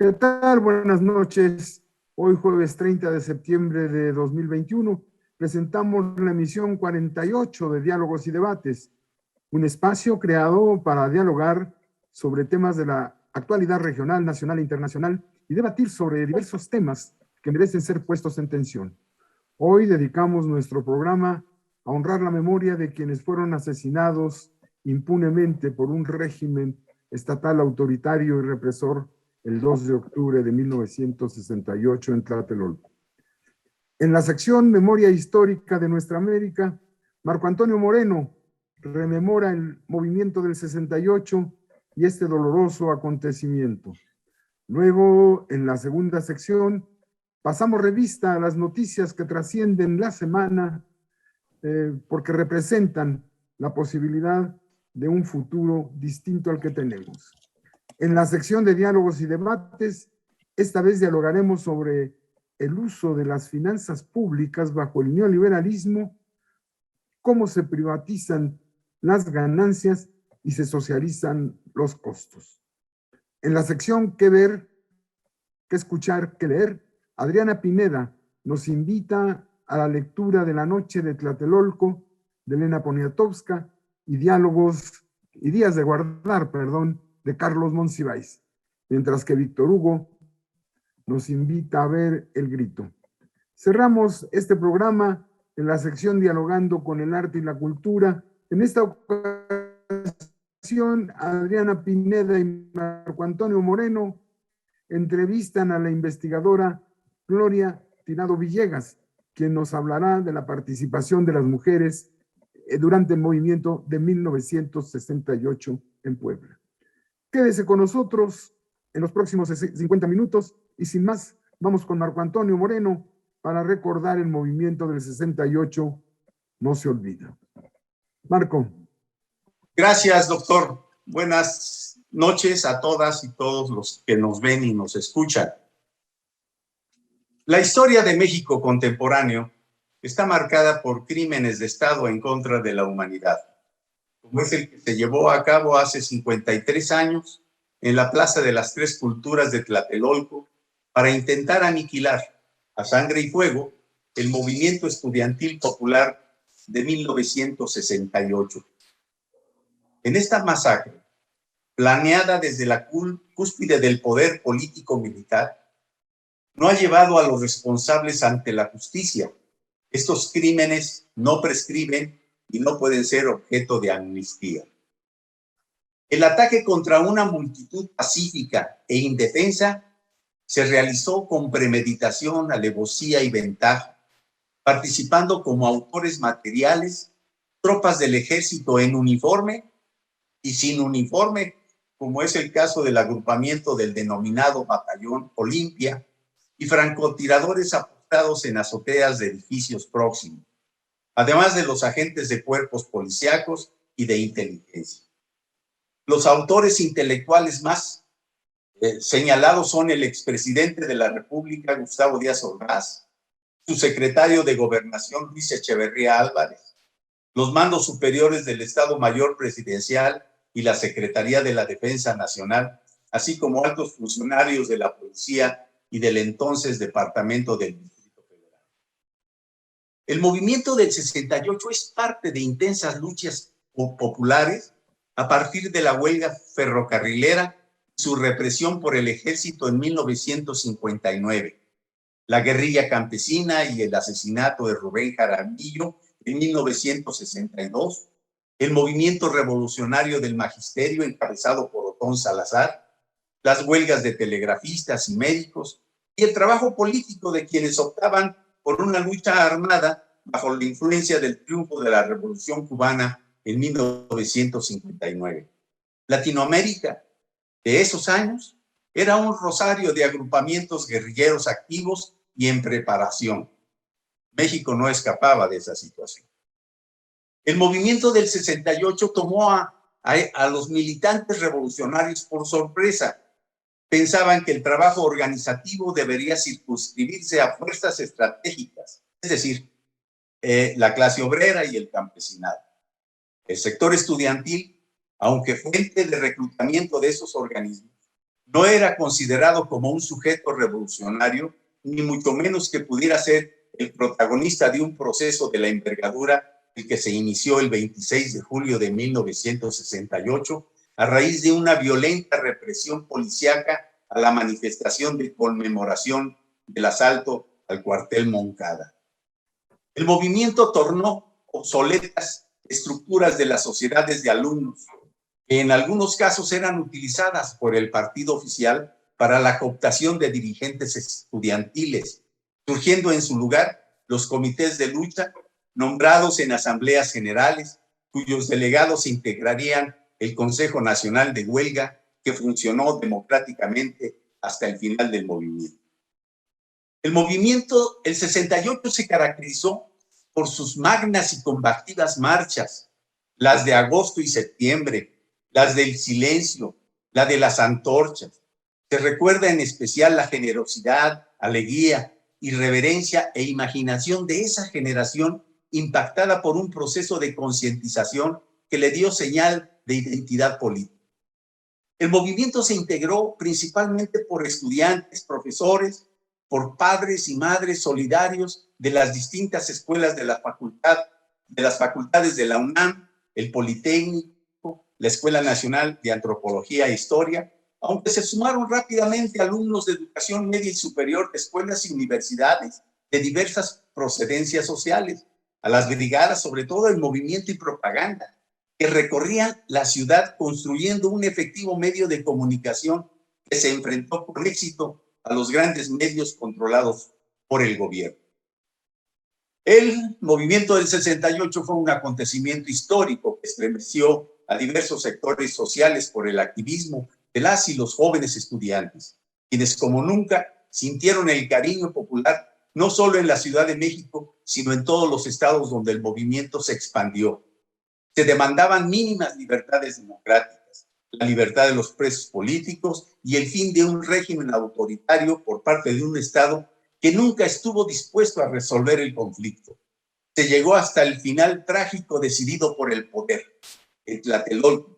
¿Qué tal? Buenas noches. Hoy jueves 30 de septiembre de 2021 presentamos la emisión 48 de Diálogos y Debates, un espacio creado para dialogar sobre temas de la actualidad regional, nacional e internacional y debatir sobre diversos temas que merecen ser puestos en tensión. Hoy dedicamos nuestro programa a honrar la memoria de quienes fueron asesinados impunemente por un régimen estatal autoritario y represor el 2 de octubre de 1968 en Tlatelolco. En la sección Memoria Histórica de Nuestra América, Marco Antonio Moreno rememora el movimiento del 68 y este doloroso acontecimiento. Luego, en la segunda sección, pasamos revista a las noticias que trascienden la semana porque representan la posibilidad de un futuro distinto al que tenemos. En la sección de diálogos y debates, esta vez dialogaremos sobre el uso de las finanzas públicas bajo el neoliberalismo, cómo se privatizan las ganancias y se socializan los costos. En la sección ¿Qué ver, qué escuchar, qué leer?, Adriana Pineda nos invita a la lectura de La Noche de Tlatelolco, de Elena Poniatowska, y Días de Guardar, de Carlos Monsiváis, mientras que Víctor Hugo nos invita a ver El Grito. Cerramos este programa en la sección Dialogando con el Arte y la Cultura. En esta ocasión, Adriana Pineda y Marco Antonio Moreno entrevistan a la investigadora Gloria Tirado Villegas, quien nos hablará de la participación de las mujeres durante el movimiento de 1968 en Puebla. Quédese con nosotros en los próximos 50 minutos y sin más, vamos con Marco Antonio Moreno para recordar el movimiento del 68, no se olvida. Marco. Gracias, doctor. Buenas noches a todas y todos los que nos ven y nos escuchan. La historia de México contemporáneo está marcada por crímenes de Estado en contra de la humanidad, como es el que se llevó a cabo hace 53 años en la Plaza de las Tres Culturas de Tlatelolco para intentar aniquilar a sangre y fuego el movimiento estudiantil popular de 1968. En esta masacre, planeada desde la cúspide del poder político-militar, no ha llevado a los responsables ante la justicia. Estos crímenes no prescriben y no pueden ser objeto de amnistía. El ataque contra una multitud pacífica e indefensa se realizó con premeditación, alevosía y ventaja, participando como autores materiales tropas del ejército en uniforme y sin uniforme, como es el caso del agrupamiento del denominado Batallón Olimpia, y francotiradores apostados en azoteas de edificios próximos, además de los agentes de cuerpos policíacos y de inteligencia. Los autores intelectuales más señalados son el expresidente de la República, Gustavo Díaz Ordaz, su secretario de Gobernación, Luis Echeverría Álvarez, los mandos superiores del Estado Mayor Presidencial y la Secretaría de la Defensa Nacional, así como altos funcionarios de la policía y del entonces Departamento del Distrito Federal. El movimiento del 68 es parte de intensas luchas populares a partir de la huelga ferrocarrilera y su represión por el ejército en 1959, la guerrilla campesina y el asesinato de Rubén Jaramillo en 1962, el movimiento revolucionario del magisterio encabezado por Otón Salazar, las huelgas de telegrafistas y médicos y el trabajo político de quienes optaban por una lucha armada bajo la influencia del triunfo de la Revolución Cubana en 1959. Latinoamérica de esos años era un rosario de agrupamientos guerrilleros activos y en preparación. México no escapaba de esa situación. El movimiento del 68 tomó a los militantes revolucionarios por sorpresa. Pensaban que el trabajo organizativo debería circunscribirse a fuerzas estratégicas, es decir, la clase obrera y el campesinado. El sector estudiantil, aunque fuente de reclutamiento de esos organismos, No era considerado como un sujeto revolucionario, ni mucho menos que pudiera ser el protagonista de un proceso de la envergadura el que se inició el 26 de julio de 1968 a raíz de una violenta represión policíaca a la manifestación de conmemoración del asalto al cuartel Moncada. El movimiento tornó obsoletas estructuras de las sociedades de alumnos, que en algunos casos eran utilizadas por el partido oficial para la cooptación de dirigentes estudiantiles, surgiendo en su lugar los comités de lucha nombrados en asambleas generales, cuyos delegados integrarían el Consejo Nacional de Huelga, que funcionó democráticamente hasta el final del movimiento. El 68 se caracterizó por sus magnas y combativas marchas, las de agosto y septiembre, las del silencio, la de las antorchas. Se recuerda en especial la generosidad, alegría, irreverencia e imaginación de esa generación impactada por un proceso de concientización que le dio señal de identidad política. El movimiento se integró principalmente por estudiantes, profesores, por padres y madres solidarios de las distintas escuelas de las facultades de la UNAM, el Politécnico, la Escuela Nacional de Antropología e Historia, aunque se sumaron rápidamente alumnos de educación media y superior de escuelas y universidades de diversas procedencias sociales, a las brigadas, sobre todo el movimiento y propaganda, que recorrían la ciudad construyendo un efectivo medio de comunicación que se enfrentó con éxito a los grandes medios controlados por el gobierno. El movimiento del 68 fue un acontecimiento histórico que estremeció a diversos sectores sociales por el activismo de las y los jóvenes estudiantes, quienes como nunca sintieron el cariño popular no solo en la Ciudad de México, sino en todos los estados donde el movimiento se expandió. Se demandaban mínimas libertades democráticas, la libertad de los presos políticos y el fin de un régimen autoritario por parte de un Estado que nunca estuvo dispuesto a resolver el conflicto. Se llegó hasta el final trágico decidido por el poder, en Tlatelolco,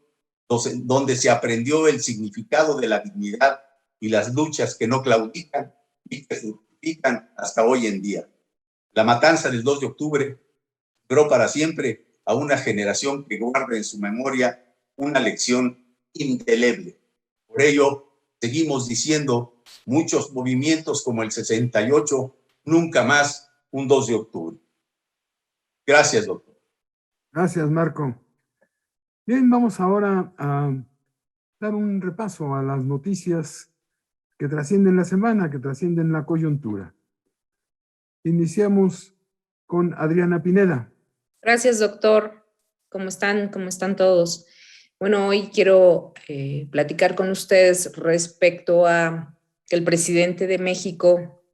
donde se aprendió el significado de la dignidad y las luchas que no claudican y que fructifican hasta hoy en día. La matanza del 2 de octubre duró para siempre a una generación que guarda en su memoria una lección indeleble. Por ello, seguimos diciendo muchos movimientos como el 68, nunca más un 2 de octubre. Gracias, doctor. Gracias, Marco. Bien, vamos ahora a dar un repaso a las noticias que trascienden la semana, que trascienden la coyuntura. Iniciamos con Adriana Pineda. Gracias, doctor. ¿Cómo están? ¿Cómo están todos? Bueno, hoy quiero platicar con ustedes respecto a que el presidente de México,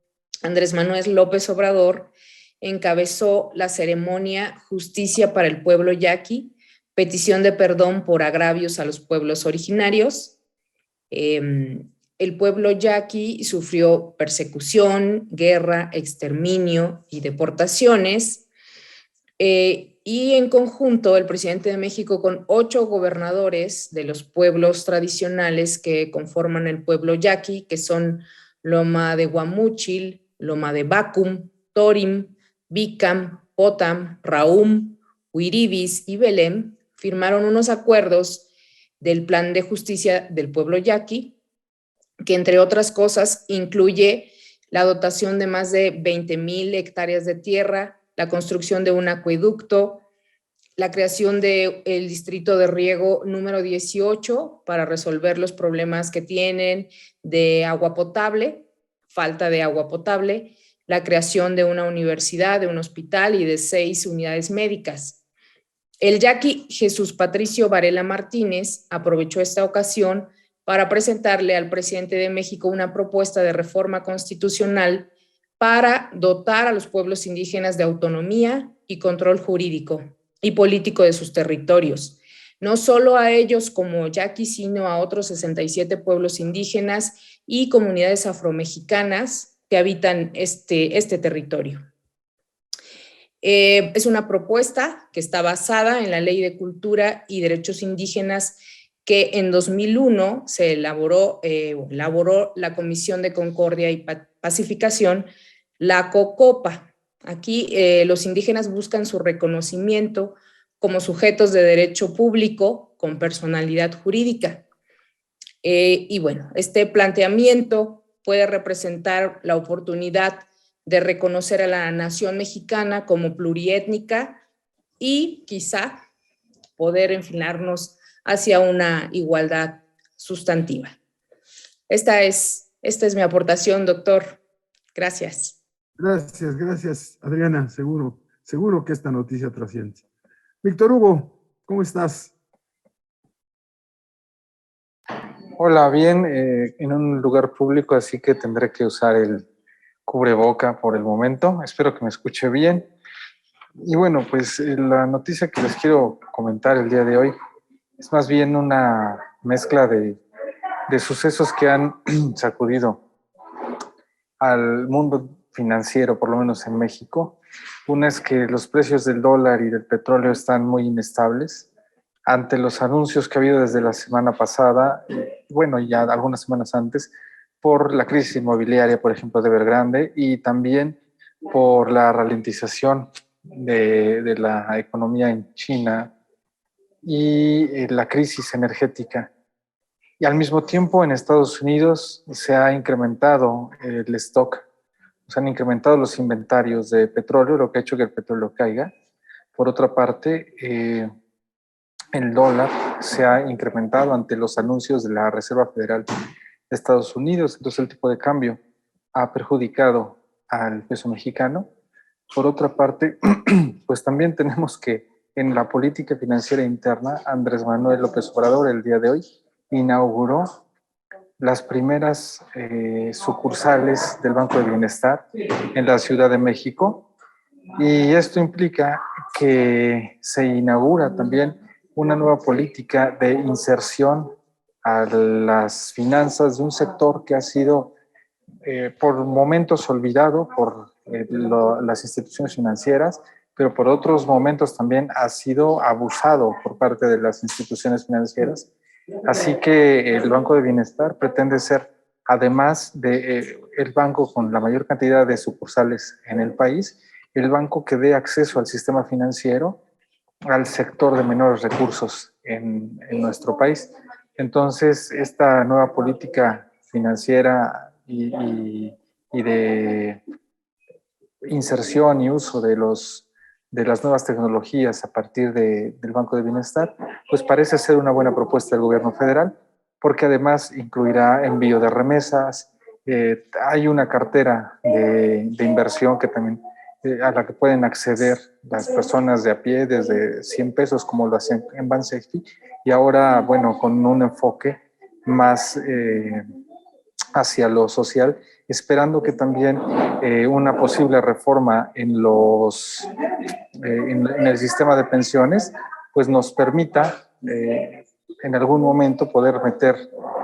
Andrés Manuel López Obrador, encabezó la ceremonia Justicia para el Pueblo Yaqui, petición de perdón por agravios a los pueblos originarios. El pueblo yaqui sufrió persecución, guerra, exterminio y deportaciones. Y en conjunto, el presidente de México, con 8 gobernadores de los pueblos tradicionales que conforman el pueblo yaqui, que son Loma de Guamúchil, Loma de Bacum, Torim, Bicam, Potam, Raum, Huiribis y Belém, firmaron unos acuerdos del Plan de Justicia del Pueblo Yaqui, que entre otras cosas incluye la dotación de más de 20,000 hectáreas de tierra, la construcción de un acueducto, la creación del distrito de riego número 18 para resolver los problemas que tienen de agua potable, falta de agua potable, la creación de una universidad, de un hospital y de 6 unidades médicas. El yaqui Jesús Patricio Varela Martínez aprovechó esta ocasión para presentarle al presidente de México una propuesta de reforma constitucional para dotar a los pueblos indígenas de autonomía y control jurídico y político de sus territorios, no solo a ellos como yaqui, sino a otros 67 pueblos indígenas y comunidades afromexicanas que habitan este territorio. Es una propuesta que está basada en la Ley de Cultura y Derechos Indígenas que en 2001 se elaboró la Comisión de Concordia y Pacificación, la COCOPA. Aquí los indígenas buscan su reconocimiento como sujetos de derecho público con personalidad jurídica. Y bueno, este planteamiento puede representar la oportunidad de reconocer a la nación mexicana como pluriétnica y quizá poder enfilarnos hacia una igualdad sustantiva. Esta es mi aportación, doctor. Gracias. Gracias, Adriana. Seguro que esta noticia trasciende. Víctor Hugo, ¿cómo estás? Hola, bien, en un lugar público, así que tendré que usar el cubreboca por el momento. Espero que me escuche bien. Y bueno, pues la noticia que les quiero comentar el día de hoy es más bien una mezcla de sucesos que han sacudido al mundo financiero, por lo menos en México. Una es que los precios del dólar y del petróleo están muy inestables ante los anuncios que ha habido desde la semana pasada, bueno, ya algunas semanas antes, por la crisis inmobiliaria, por ejemplo, de Evergrande, y también por la ralentización de la economía en China y la crisis energética. Y al mismo tiempo en Estados Unidos se ha incrementado el stock, se han incrementado los inventarios de petróleo, lo que ha hecho que el petróleo caiga. Por otra parte, el dólar se ha incrementado ante los anuncios de la Reserva Federal de Estados Unidos, entonces el tipo de cambio ha perjudicado al peso mexicano. Por otra parte, pues también tenemos que en la política financiera interna, Andrés Manuel López Obrador el día de hoy inauguró las primeras sucursales del Banco de Bienestar en la Ciudad de México, y esto implica que se inaugura también una nueva política de inserción a las finanzas de un sector que ha sido por momentos olvidado por las instituciones financieras, pero por otros momentos también ha sido abusado por parte de las instituciones financieras. Así que el Banco de Bienestar pretende ser, además de el banco con la mayor cantidad de sucursales en el país, el banco que dé acceso al sistema financiero al sector de menores recursos en nuestro país. Entonces, esta nueva política financiera y de inserción y uso de las nuevas tecnologías a partir del Banco de Bienestar, pues parece ser una buena propuesta del gobierno federal, porque además incluirá envío de remesas, hay una cartera de inversión que también a la que pueden acceder las personas de a pie desde 100 pesos, como lo hacían en Bansafety, y ahora, bueno, con un enfoque más hacia lo social, esperando que también una posible reforma en el sistema de pensiones, pues nos permita en algún momento poder meter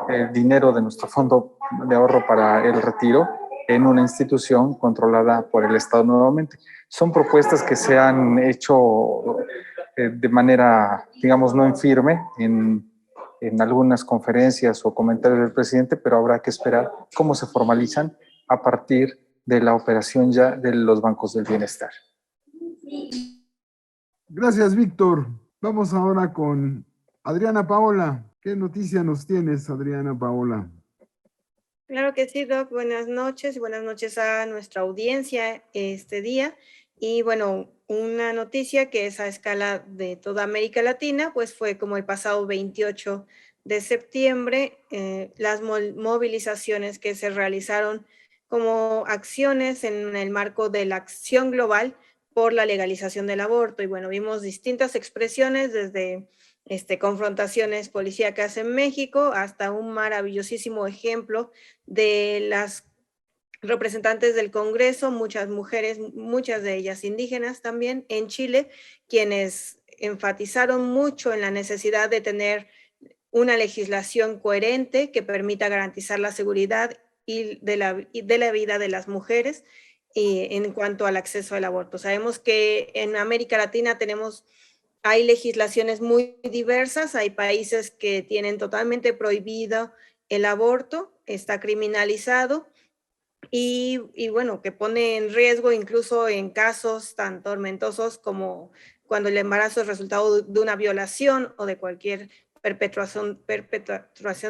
el dinero de nuestro fondo de ahorro para el retiro en una institución controlada por el Estado nuevamente. Son propuestas que se han hecho de manera, digamos, no en firme en algunas conferencias o comentarios del presidente, pero habrá que esperar cómo se formalizan a partir de la operación ya de los bancos del bienestar. Gracias, Víctor. Vamos ahora con Adriana Paola. ¿Qué noticia nos tienes, Adriana Paola? Claro que sí, Doc. Buenas noches y buenas noches a nuestra audiencia este día. Y bueno, una noticia que es a escala de toda América Latina, pues fue como el pasado 28 de septiembre, las movilizaciones que se realizaron como acciones en el marco de la acción global por la legalización del aborto. Y bueno, vimos distintas expresiones desde confrontaciones policíacas en México hasta un maravillosísimo ejemplo de las representantes del Congreso, muchas mujeres, muchas de ellas indígenas también, en Chile, quienes enfatizaron mucho en la necesidad de tener una legislación coherente que permita garantizar la seguridad y de la vida de las mujeres en cuanto al acceso al aborto. Sabemos que en América Latina tenemos hay legislaciones muy diversas, hay países que tienen totalmente prohibido el aborto, está criminalizado, y bueno, que pone en riesgo incluso en casos tan tormentosos como cuando el embarazo es resultado de una violación o de cualquier perpetuación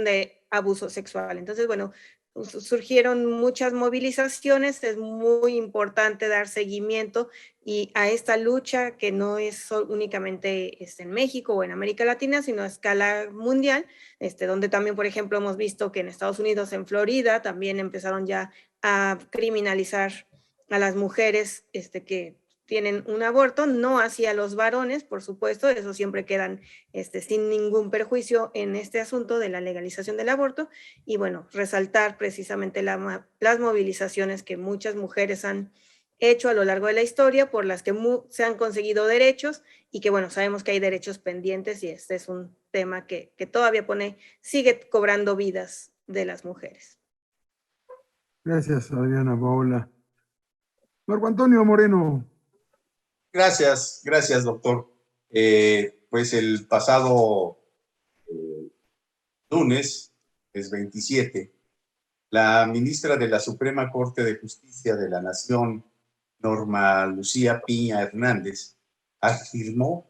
de abuso sexual. Entonces, bueno, surgieron muchas movilizaciones, es muy importante dar seguimiento y a esta lucha que no es únicamente en México o en América Latina, sino a escala mundial, donde también, por ejemplo, hemos visto que en Estados Unidos, en Florida, también empezaron ya a criminalizar a las mujeres que tienen un aborto, no hacia los varones, por supuesto, eso siempre quedan sin ningún perjuicio en este asunto de la legalización del aborto, y bueno, resaltar precisamente las movilizaciones que muchas mujeres han hecho a lo largo de la historia, por las que se han conseguido derechos, y que bueno, sabemos que hay derechos pendientes, y este es un tema que todavía sigue cobrando vidas de las mujeres. Gracias, Adriana Paola. Marco Antonio Moreno. Gracias, doctor. Pues el pasado lunes, es 27, la ministra de la Suprema Corte de Justicia de la Nación, Norma Lucía Piña Hernández, afirmó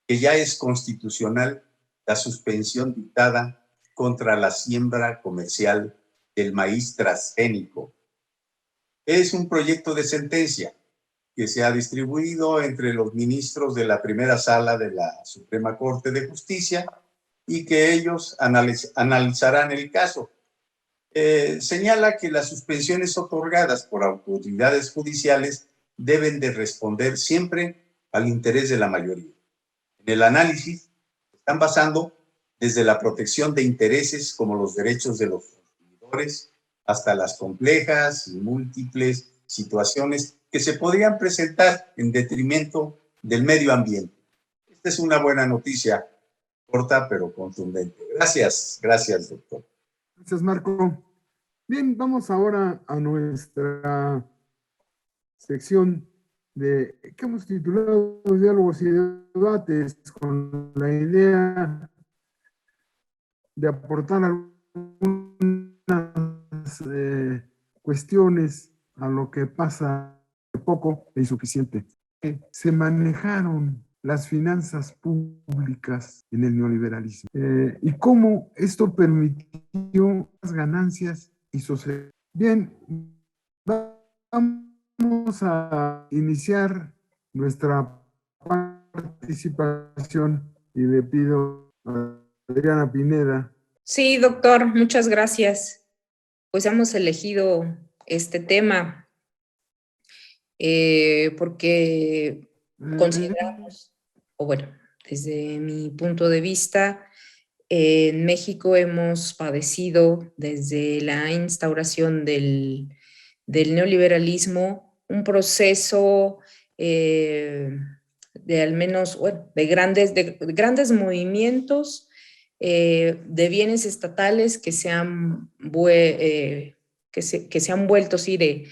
que ya es constitucional la suspensión dictada contra la siembra comercial del maíz transgénico. Es un proyecto de sentencia que se ha distribuido entre los ministros de la primera sala de la Suprema Corte de Justicia y que ellos analizarán el caso. Señala que las suspensiones otorgadas por autoridades judiciales deben de responder siempre al interés de la mayoría. En el análisis están basando desde la protección de intereses como los derechos de los consumidores hasta las complejas y múltiples situaciones que se podrían presentar en detrimento del medio ambiente. Esta es una buena noticia, corta pero contundente. Gracias, doctor. Gracias, Marco. Bien, vamos ahora a nuestra sección que hemos titulado Diálogos y Debates, con la idea de aportar algunas cuestiones a lo que pasa poco e insuficiente. Se manejaron las finanzas públicas en el neoliberalismo y cómo esto permitió las ganancias y sociedad. Bien, vamos a iniciar nuestra participación y le pido a Adriana Pineda. Sí, doctor, muchas gracias. Pues hemos elegido este tema porque consideramos, o bueno, desde mi punto de vista, en México hemos padecido desde la instauración del neoliberalismo un proceso de al menos, bueno, de grandes movimientos de bienes estatales que se han vuelto, sí,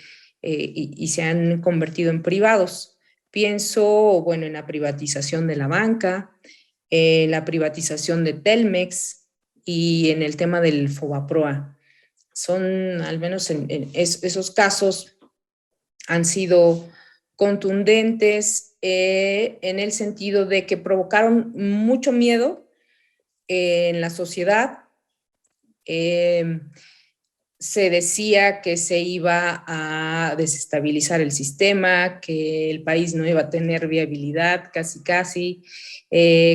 y se han convertido en privados. Pienso, bueno, en la privatización de la banca, en la privatización de Telmex y en el tema del Fobaproa. Son, al menos esos casos, han sido contundentes en el sentido de que provocaron mucho miedo en la sociedad. Se decía que se iba a desestabilizar el sistema, que el país no iba a tener viabilidad, casi,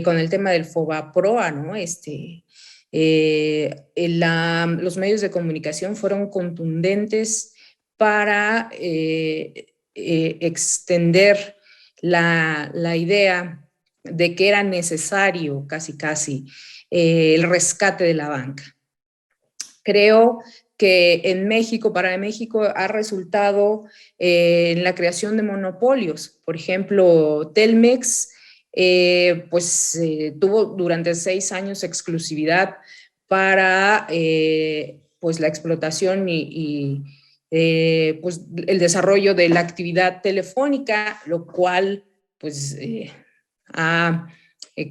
con el tema del Fobaproa, ¿no? Los medios de comunicación fueron contundentes para extender la idea de que era necesario casi el rescate de la banca. Creo que en México, para México, ha resultado en la creación de monopolios. Por ejemplo, Telmex tuvo durante 6 años exclusividad para pues la explotación y pues el desarrollo de la actividad telefónica, lo cual pues ha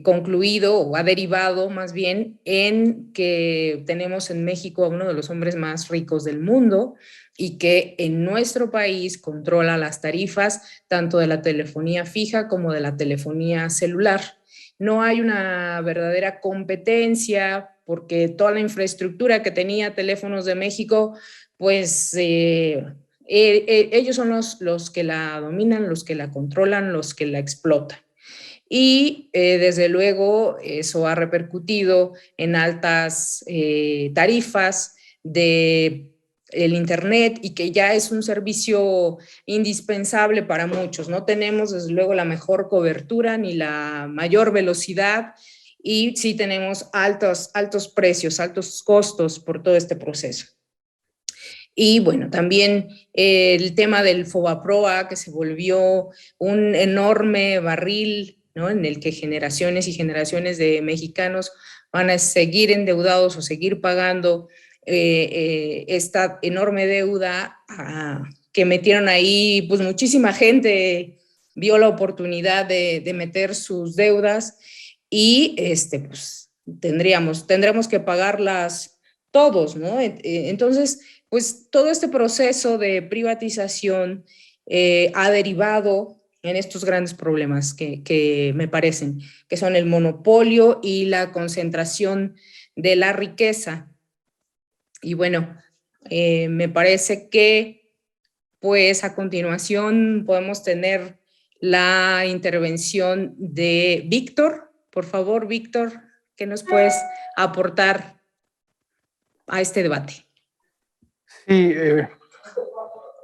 concluido o ha derivado más bien en que tenemos en México a uno de los hombres más ricos del mundo y que en nuestro país controla las tarifas tanto de la telefonía fija como de la telefonía celular. No hay una verdadera competencia porque toda la infraestructura que tenía Teléfonos de México, pues ellos son los que la dominan, los que la controlan, los que la explotan. Y desde luego eso ha repercutido en altas tarifas de el Internet y que ya es un servicio indispensable para muchos. No tenemos desde luego la mejor cobertura ni la mayor velocidad y sí tenemos altos precios, altos costos por todo este proceso. Y bueno, también el tema del FOBAPROA, que se volvió un enorme barril, ¿no?, en el que generaciones y generaciones de mexicanos van a seguir endeudados o seguir pagando esta enorme deuda que metieron ahí, pues muchísima gente vio la oportunidad de meter sus deudas y pues tendremos que pagarlas todos, ¿no? Entonces, pues todo este proceso de privatización ha derivado en estos grandes problemas que me parecen, que son el monopolio y la concentración de la riqueza. Y bueno, me parece que pues a continuación podemos tener la intervención de Víctor. Por favor, Víctor, ¿qué nos puedes aportar a este debate? Sí,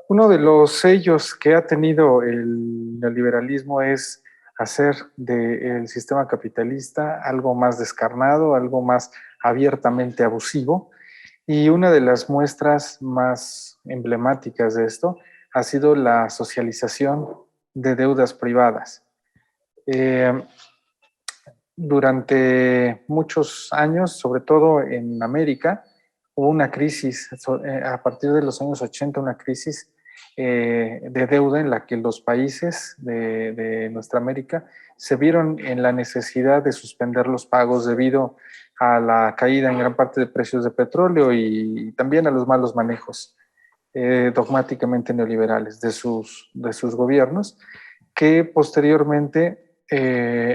uno de los sellos que ha tenido el neoliberalismo es hacer del sistema capitalista algo más descarnado, algo más abiertamente abusivo. Y una de las muestras más emblemáticas de esto ha sido la socialización de deudas privadas. Durante muchos años, sobre todo en América, hubo una crisis, a partir de los años 80, una crisis de deuda en la que los países de nuestra América se vieron en la necesidad de suspender los pagos debido a la caída en gran parte de precios de petróleo y también a los malos manejos dogmáticamente neoliberales de sus gobiernos, que posteriormente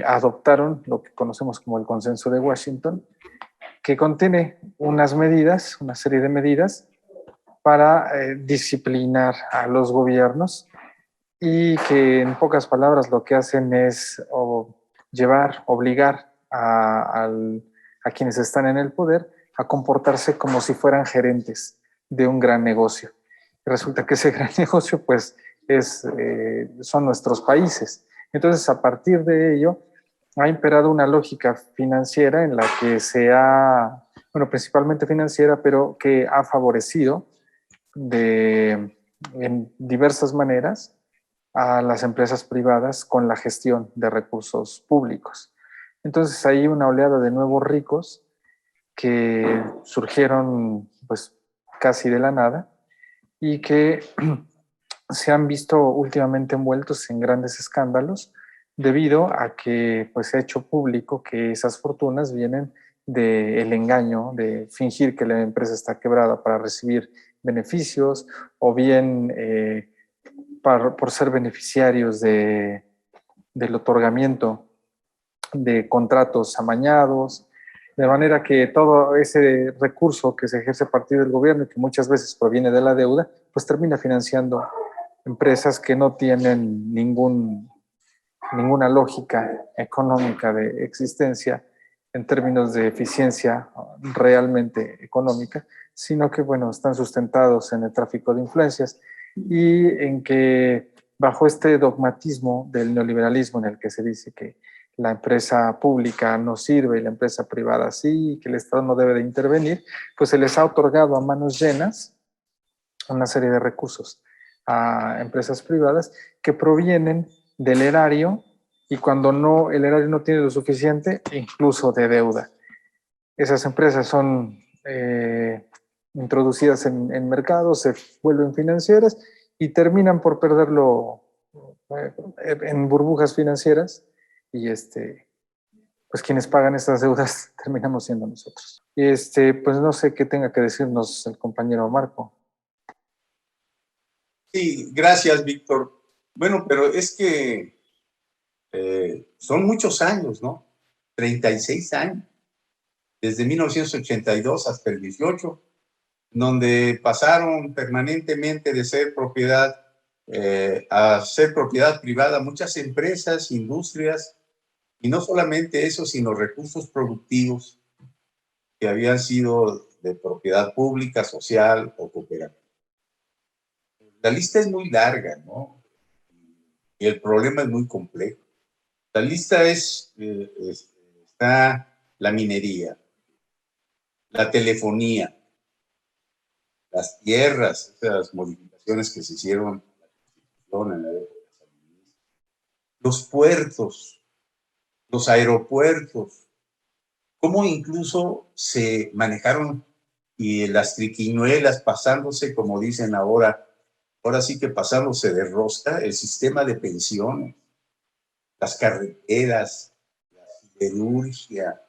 adoptaron lo que conocemos como el Consenso de Washington, que contiene una serie de medidas para disciplinar a los gobiernos y que en pocas palabras lo que hacen es obligar a quienes están en el poder a comportarse como si fueran gerentes de un gran negocio. Y resulta que ese gran negocio pues son nuestros países. Entonces, a partir de ello, ha imperado una lógica financiera en la que principalmente financiera, pero que ha favorecido en diversas maneras a las empresas privadas con la gestión de recursos públicos. Entonces, hay una oleada de nuevos ricos que surgieron pues casi de la nada y que se han visto últimamente envueltos en grandes escándalos debido a que pues, se ha hecho público que esas fortunas vienen del engaño, de fingir que la empresa está quebrada para recibir beneficios o bien por ser beneficiarios del otorgamiento de contratos amañados, de manera que todo ese recurso que se ejerce a partir del gobierno y que muchas veces proviene de la deuda, pues termina financiando empresas que no tienen ninguna lógica económica de existencia en términos de eficiencia realmente económica, sino que, bueno, están sustentados en el tráfico de influencias y en que bajo este dogmatismo del neoliberalismo en el que se dice que la empresa pública no sirve y la empresa privada sí, y que el Estado no debe de intervenir, pues se les ha otorgado a manos llenas una serie de recursos a empresas privadas que provienen del erario y cuando el erario no tiene lo suficiente, incluso de deuda. Esas empresas son introducidas en mercados, se vuelven financieras y terminan por perderlo en burbujas financieras y pues quienes pagan estas deudas terminamos siendo nosotros. Pues no sé qué tenga que decirnos el compañero Marco. Sí, gracias, Víctor. Bueno, pero es que son muchos años, ¿no? 36 años, desde 1982 hasta el 18, donde pasaron permanentemente de ser propiedad a ser propiedad privada muchas empresas, industrias, y no solamente eso, sino recursos productivos que habían sido de propiedad pública, social o cooperativa. La lista es muy larga, ¿no? Y el problema es muy complejo. La lista está la minería, la telefonía, las tierras, esas modificaciones que se hicieron en la Constitución en la época de San Luis, los puertos, los aeropuertos, cómo incluso se manejaron y las triquiñuelas pasándose, como dicen ahora sí que pasándose de rosca, el sistema de pensiones, las carreteras, la siderurgia,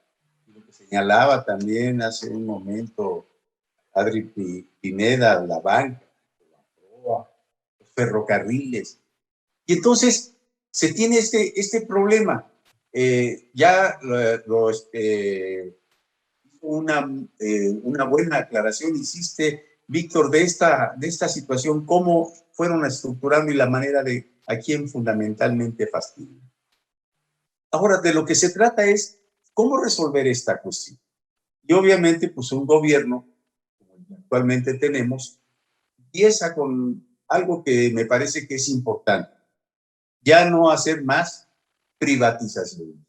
lo que señalaba también hace un momento Adri Pineda, la banca, los ferrocarriles. Y entonces se tiene este problema. Una buena aclaración hiciste, Víctor, de esta situación, cómo fueron estructurando y la manera de a quién fundamentalmente fastidian. Ahora, de lo que se trata es cómo resolver esta cuestión. Y obviamente, pues un gobierno, como el que actualmente tenemos, empieza con algo que me parece que es importante. Ya no hacer más privatización.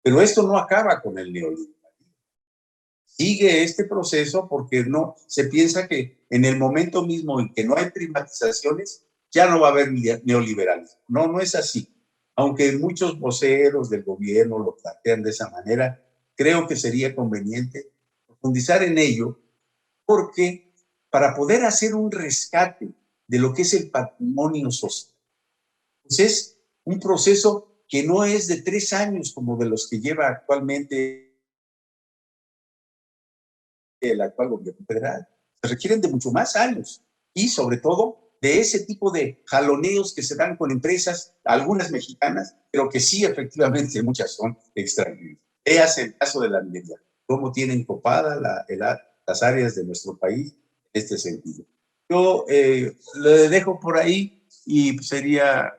Pero esto no acaba con el neoliberalismo. Sigue este proceso porque no se piensa que en el momento mismo en que no hay privatizaciones, ya no va a haber neoliberalismo. No, no es así. Aunque muchos voceros del gobierno lo plantean de esa manera, creo que sería conveniente profundizar en ello, porque para poder hacer un rescate de lo que es el patrimonio social, pues es un proceso que no es de 3 años como de los que lleva actualmente el actual gobierno federal. Se requieren de mucho más años y sobre todo de ese tipo de jaloneos que se dan con empresas, algunas mexicanas, pero que sí efectivamente muchas son extranjeras. Véase el caso de la minería, cómo tienen copada las áreas de nuestro país en este sentido. Yo le dejo por ahí y sería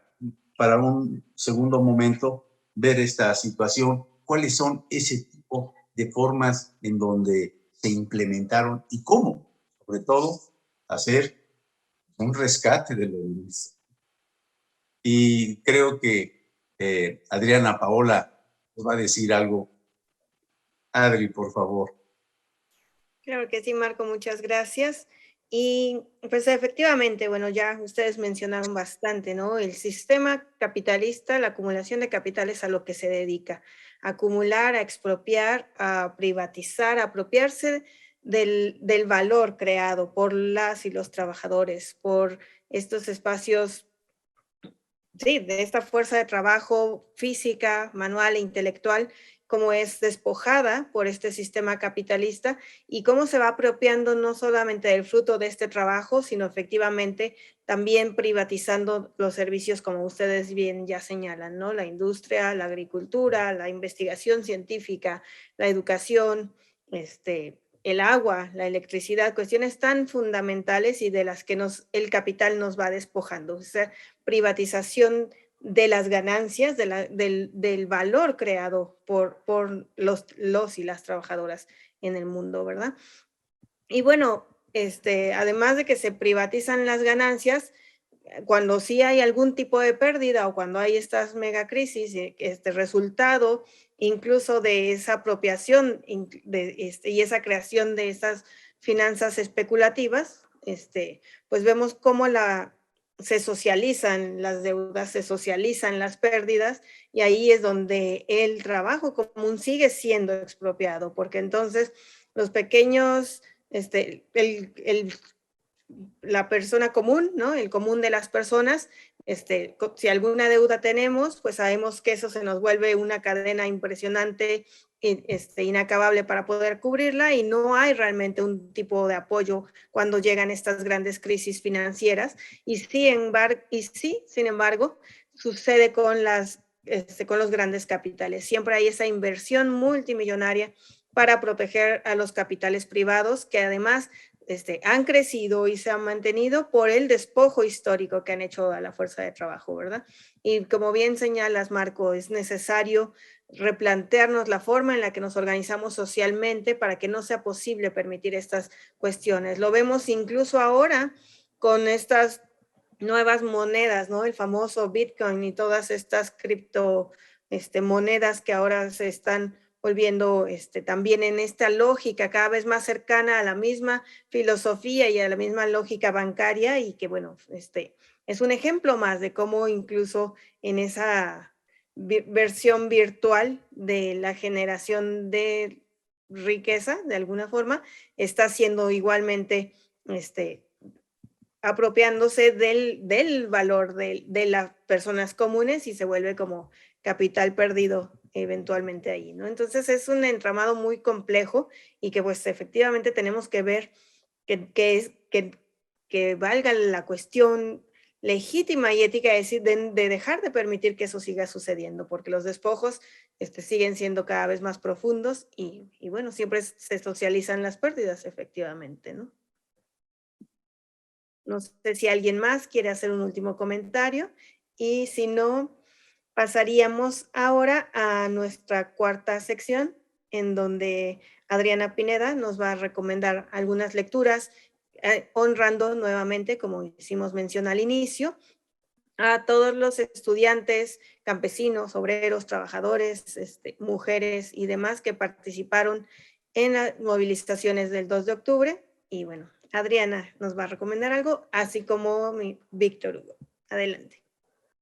para un segundo momento ver esta situación, cuáles son ese tipo de formas en donde se implementaron y cómo, sobre todo, hacer un rescate de los niños. Y creo que Adriana Paola nos va a decir algo. Adri, por favor. Claro que sí, Marco, muchas gracias. Y pues efectivamente, bueno, ya ustedes mencionaron bastante, ¿no? El sistema capitalista, la acumulación de capitales a lo que se dedica, a acumular, a expropiar, a privatizar, a apropiarse del valor creado por las y los trabajadores, por estos espacios, sí, de esta fuerza de trabajo física, manual e intelectual, cómo es despojada por este sistema capitalista y cómo se va apropiando no solamente del fruto de este trabajo, sino efectivamente también privatizando los servicios, como ustedes bien ya señalan, ¿no? La industria, la agricultura, la investigación científica, la educación, el agua, la electricidad, cuestiones tan fundamentales y de las que el capital nos va despojando. O sea, privatización de las ganancias, del valor creado por los y las trabajadoras en el mundo, ¿verdad? Y bueno, además de que se privatizan las ganancias, cuando sí hay algún tipo de pérdida o cuando hay estas megacrisis, resultado incluso de esa apropiación y esa creación de esas finanzas especulativas, pues vemos cómo se socializan las deudas, se socializan las pérdidas, y ahí es donde el trabajo común sigue siendo expropiado, porque entonces los pequeños, la persona común, ¿no? El común de las personas si alguna deuda tenemos, pues sabemos que eso se nos vuelve una cadena impresionante, inacabable para poder cubrirla, y no hay realmente un tipo de apoyo cuando llegan estas grandes crisis financieras. Y sin embargo, sucede con los grandes capitales. Siempre hay esa inversión multimillonaria para proteger a los capitales privados, que además han crecido y se han mantenido por el despojo histórico que han hecho a la fuerza de trabajo, ¿verdad? Y como bien señalas, Marco, es necesario replantearnos la forma en la que nos organizamos socialmente para que no sea posible permitir estas cuestiones. Lo vemos incluso ahora con estas nuevas monedas, ¿no? El famoso Bitcoin y todas estas cripto monedas que ahora se están volviendo también en esta lógica cada vez más cercana a la misma filosofía y a la misma lógica bancaria, y que bueno, es un ejemplo más de cómo incluso en esa versión virtual de la generación de riqueza, de alguna forma, está siendo igualmente apropiándose del valor de las personas comunes, y se vuelve como capital perdido eventualmente ahí, ¿no? Entonces es un entramado muy complejo, y que pues efectivamente tenemos que ver que valga la cuestión legítima y ética de dejar de permitir que eso siga sucediendo, porque los despojos siguen siendo cada vez más profundos, y bueno, siempre se socializan las pérdidas, efectivamente, ¿no? No sé si alguien más quiere hacer un último comentario, y si no, pasaríamos ahora a nuestra cuarta sección, en donde Adriana Pineda nos va a recomendar algunas lecturas, honrando nuevamente, como hicimos mención al inicio, a todos los estudiantes, campesinos, obreros, trabajadores, mujeres y demás que participaron en las movilizaciones del 2 de octubre. Y bueno, Adriana nos va a recomendar algo, así como Víctor Hugo. Adelante.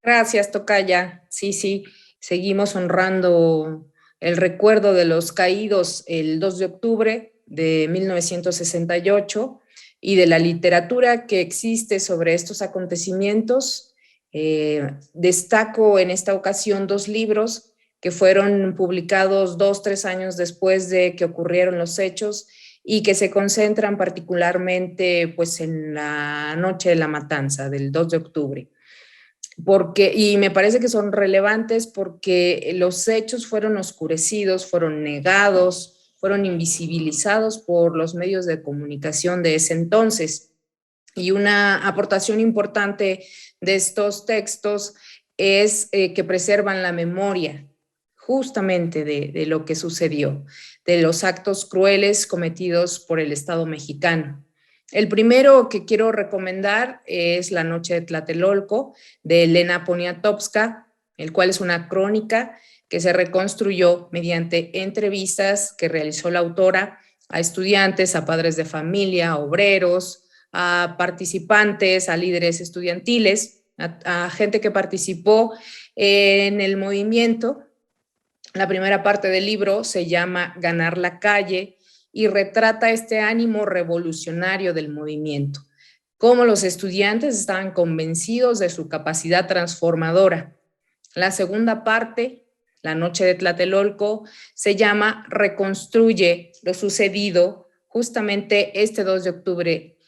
Gracias, tocaya. Sí, seguimos honrando el recuerdo de los caídos el 2 de octubre de 1968 y de la literatura que existe sobre estos acontecimientos. Destaco en esta ocasión 2 libros que fueron publicados 2-3 años después de que ocurrieron los hechos, y que se concentran particularmente pues, en la noche de la matanza del 2 de octubre. Y me parece que son relevantes porque los hechos fueron oscurecidos, fueron negados, fueron invisibilizados por los medios de comunicación de ese entonces. Y una aportación importante de estos textos es que preservan la memoria justamente de lo que sucedió, de los actos crueles cometidos por el Estado mexicano. El primero que quiero recomendar es La noche de Tlatelolco, de Elena Poniatowska, el cual es una crónica que se reconstruyó mediante entrevistas que realizó la autora a estudiantes, a padres de familia, a obreros, a participantes, a líderes estudiantiles, a gente que participó en el movimiento. La primera parte del libro se llama Ganar la calle y retrata este ánimo revolucionario del movimiento, cómo los estudiantes estaban convencidos de su capacidad transformadora. La segunda parte, La noche de Tlatelolco, se llama Reconstruye lo sucedido justamente este 2 de octubre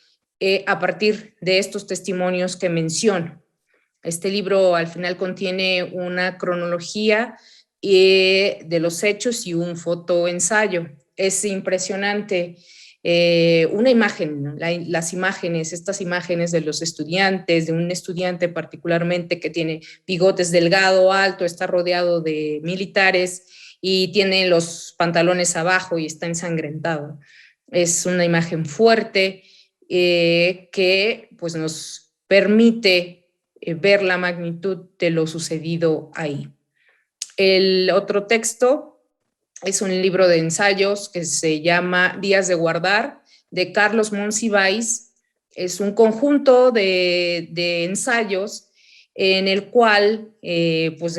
a partir de estos testimonios que menciono. Este libro al final contiene una cronología de los hechos y un fotoensayo. Es impresionante una imagen, ¿no? Estas imágenes de los estudiantes, de un estudiante particularmente que tiene bigotes delgado, alto, está rodeado de militares y tiene los pantalones abajo y está ensangrentado. Es una imagen fuerte que pues, nos permite ver la magnitud de lo sucedido ahí. El otro texto es un libro de ensayos que se llama Días de guardar, de Carlos Monsiváis. Es un conjunto de ensayos en el cual pues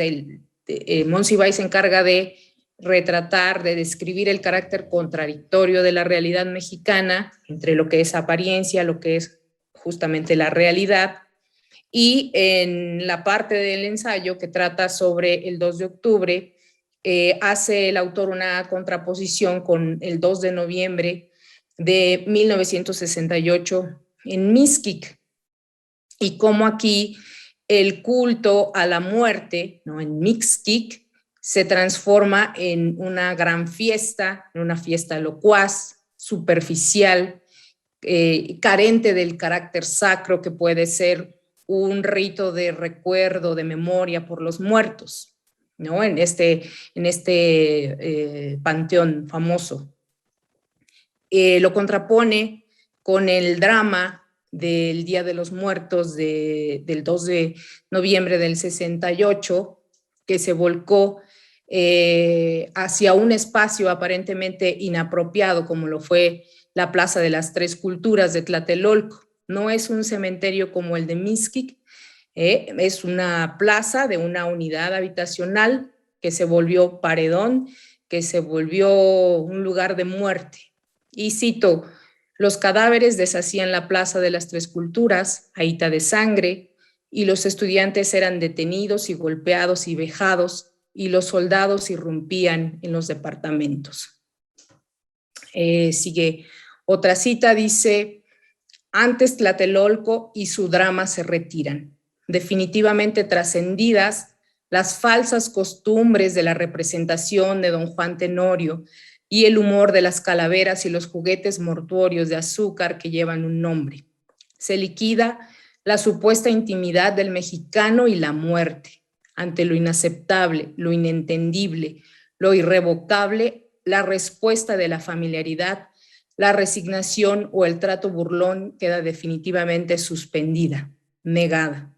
Monsiváis se encarga de retratar, de describir el carácter contradictorio de la realidad mexicana entre lo que es apariencia, lo que es justamente la realidad, Y en la parte del ensayo que trata sobre el 2 de octubre, hace el autor una contraposición con el 2 de noviembre de 1968 en Mixquic, y cómo aquí el culto a la muerte, ¿no?, en Mixquic, se transforma en una gran fiesta, en una fiesta locuaz, superficial, carente del carácter sacro que puede ser un rito de recuerdo, de memoria por los muertos, ¿no?, en este panteón famoso. Lo contrapone con el drama del Día de los Muertos del 2 de noviembre del 68, que se volcó hacia un espacio aparentemente inapropiado, como lo fue la Plaza de las Tres Culturas de Tlatelolco. No es un cementerio como el de Mixquic, es una plaza de una unidad habitacional que se volvió paredón, que se volvió un lugar de muerte. Y cito: los cadáveres deshacían la Plaza de las Tres Culturas, ahita de sangre, y los estudiantes eran detenidos y golpeados y vejados, y los soldados irrumpían en los departamentos. Sigue otra cita, dice: antes Tlatelolco y su drama se retiran, definitivamente trascendidas las falsas costumbres de la representación de don Juan Tenorio y el humor de las calaveras y los juguetes mortuorios de azúcar que llevan un nombre. Se liquida la supuesta intimidad del mexicano y la muerte. Ante lo inaceptable, lo inentendible, lo irrevocable, la respuesta de la familiaridad, la resignación o el trato burlón queda definitivamente suspendida, negada.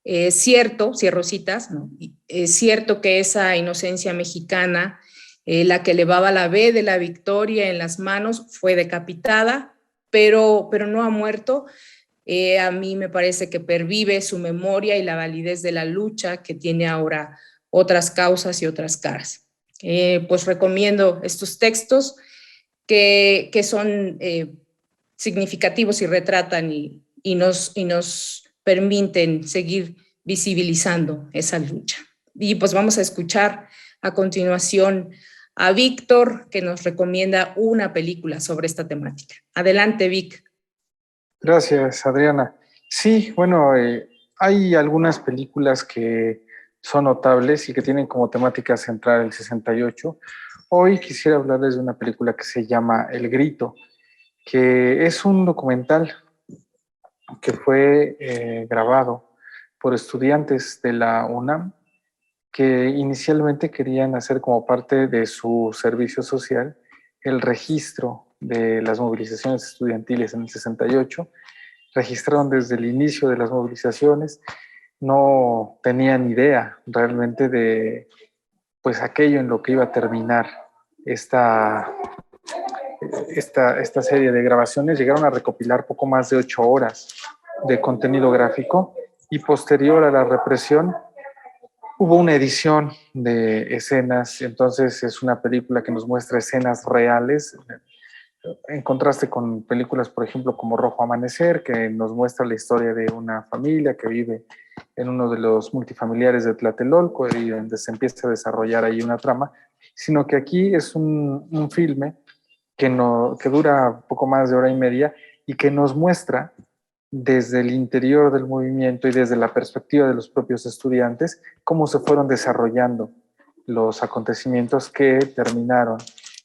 Es cierto, cierro citas, ¿no?, es cierto que esa inocencia mexicana, la que llevaba la B de la victoria en las manos, fue decapitada, pero no ha muerto. A mí me parece que pervive su memoria y la validez de la lucha, que tiene ahora otras causas y otras caras. Pues recomiendo estos textos que son significativos y retratan y nos permiten seguir visibilizando esa lucha. Y pues vamos a escuchar a continuación a Víctor, que nos recomienda una película sobre esta temática. Adelante, Vic. Gracias, Adriana. Sí, bueno, hay algunas películas que son notables y que tienen como temática central el 68. Hoy quisiera hablarles de una película que se llama El Grito, que es un documental que fue grabado por estudiantes de la UNAM que inicialmente querían hacer como parte de su servicio social el registro de las movilizaciones estudiantiles en el 68. Registraron desde el inicio de las movilizaciones, no tenían idea realmente de pues aquello en lo que iba a terminar esta serie de grabaciones. Llegaron a recopilar poco más de 8 horas de contenido gráfico y posterior a la represión hubo una edición de escenas. Entonces es una película que nos muestra escenas reales, en contraste con películas, por ejemplo, como Rojo Amanecer, que nos muestra la historia de una familia que vive en uno de los multifamiliares de Tlatelolco y donde se empieza a desarrollar ahí una trama, sino que aquí es un filme que dura poco más de hora y media y que nos muestra desde el interior del movimiento y desde la perspectiva de los propios estudiantes cómo se fueron desarrollando los acontecimientos que terminaron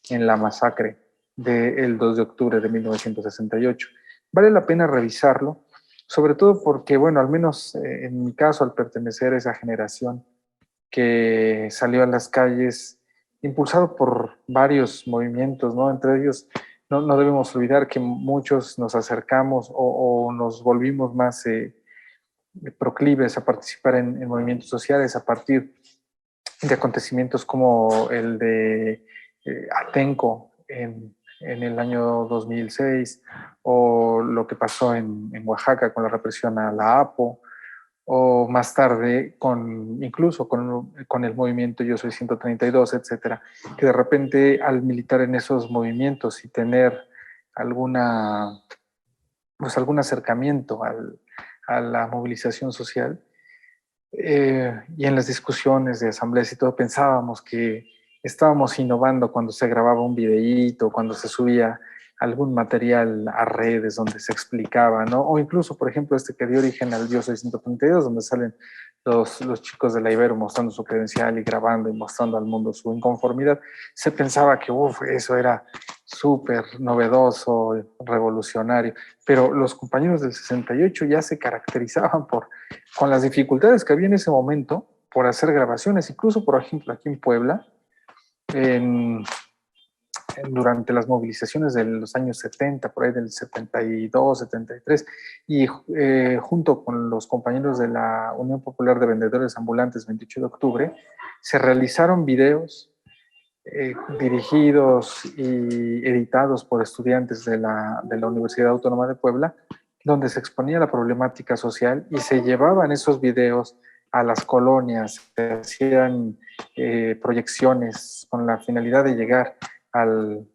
en la masacre del 2 de octubre de 1968. Vale la pena revisarlo, sobre todo porque, bueno, al menos en mi caso, al pertenecer a esa generación que salió a las calles impulsado por varios movimientos, ¿no? Entre ellos, no debemos olvidar que muchos nos acercamos o nos volvimos más proclives a participar en movimientos sociales a partir de acontecimientos como el de Atenco en el año 2006, o lo que pasó en Oaxaca con la represión a la APO, o más tarde incluso con el movimiento Yo Soy 132, etcétera, que de repente al militar en esos movimientos y tener algún acercamiento a la movilización social. Y en las discusiones de asambleas y todo pensábamos que estábamos innovando cuando se grababa un videíto, cuando se subía algún material a redes donde se explicaba, ¿no? O incluso, por ejemplo, este que dio origen al Bio 632, donde salen los chicos de la Ibero mostrando su credencial y grabando y mostrando al mundo su inconformidad. Se pensaba que eso era súper novedoso, revolucionario, pero los compañeros del 68 ya se caracterizaban con las dificultades que había en ese momento por hacer grabaciones, incluso, por ejemplo, aquí en Puebla, durante las movilizaciones de los años 70, por ahí del 72, 73, y junto con los compañeros de la Unión Popular de Vendedores Ambulantes 28 de octubre, se realizaron videos dirigidos y editados por estudiantes de la Universidad Autónoma de Puebla, donde se exponía la problemática social y se llevaban esos videos a las colonias, se hacían proyecciones con la finalidad de llegar al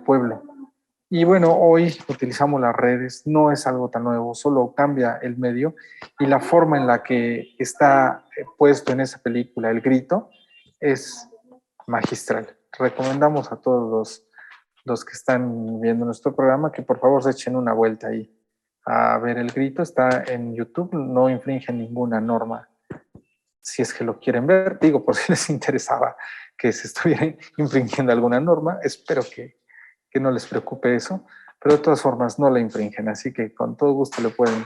pueblo. Y bueno, hoy utilizamos las redes, no es algo tan nuevo, solo cambia el medio y la forma en la que está puesto en esa película el grito es magistral. Recomendamos a todos los que están viendo nuestro programa que por favor se echen una vuelta ahí a ver el grito. Está en YouTube, no infringe ninguna norma. Si es que lo quieren ver, digo, por si les interesaba que se estuviera infringiendo alguna norma, espero que no les preocupe eso, pero de todas formas no la infringen, así que con todo gusto le pueden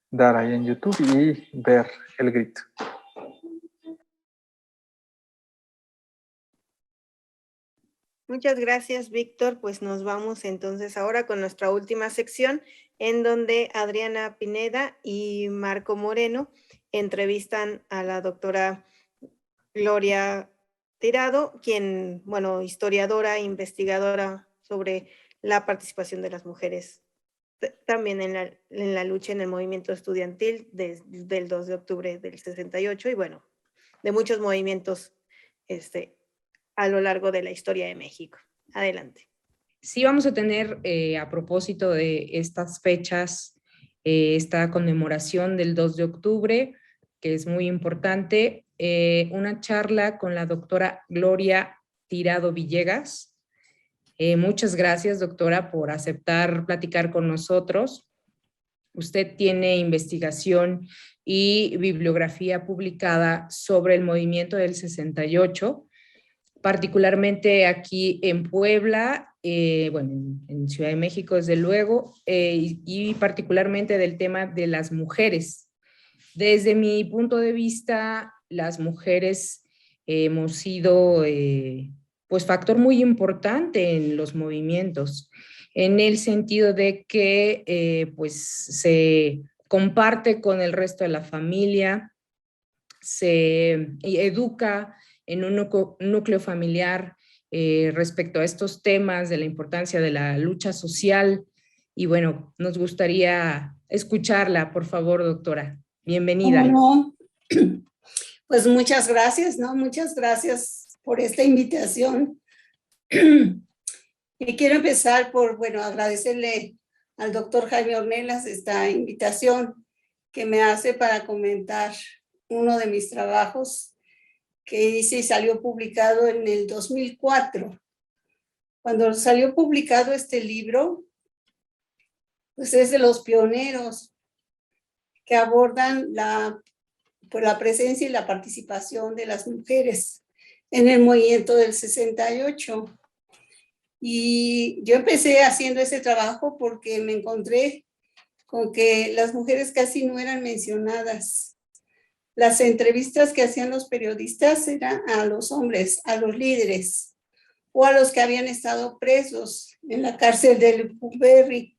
dar ahí en YouTube y ver el grito. Muchas gracias, Víctor. Pues nos vamos entonces ahora con nuestra última sección, en donde Adriana Pineda y Marco Moreno entrevistan a la doctora Gloria Tirado, quien, bueno, historiadora e investigadora sobre la participación de las mujeres también en la lucha en el movimiento estudiantil del 2 de octubre del 68 y bueno, de muchos movimientos a lo largo de la historia de México. Adelante. Sí, vamos a tener, a propósito de estas fechas, esta conmemoración del 2 de octubre, que es muy importante, una charla con la doctora Gloria Tirado Villegas. Muchas gracias, doctora, por aceptar platicar con nosotros. Usted tiene investigación y bibliografía publicada sobre el movimiento del 68, particularmente aquí en Puebla, bueno, en Ciudad de México, desde luego, y particularmente del tema de las mujeres. Desde mi punto de vista, las mujeres hemos sido pues factor muy importante en los movimientos, en el sentido de que pues se comparte con el resto de la familia, se educa en un núcleo familiar respecto a estos temas de la importancia de la lucha social. Y bueno, nos gustaría escucharla, por favor, doctora. Bienvenida. ¿Cómo no? Pues muchas gracias, ¿no? Muchas gracias por esta invitación. Y quiero empezar por, bueno, agradecerle al doctor Jaime Ornelas esta invitación que me hace para comentar uno de mis trabajos que hice y salió publicado en el 2004. Cuando salió publicado este libro, pues es de los pioneros que abordan la presencia y la participación de las mujeres en el movimiento del 68. Y yo empecé haciendo ese trabajo porque me encontré con que las mujeres casi no eran mencionadas. Las entrevistas que hacían los periodistas eran a los hombres, a los líderes, o a los que habían estado presos en la cárcel de Lecumberri.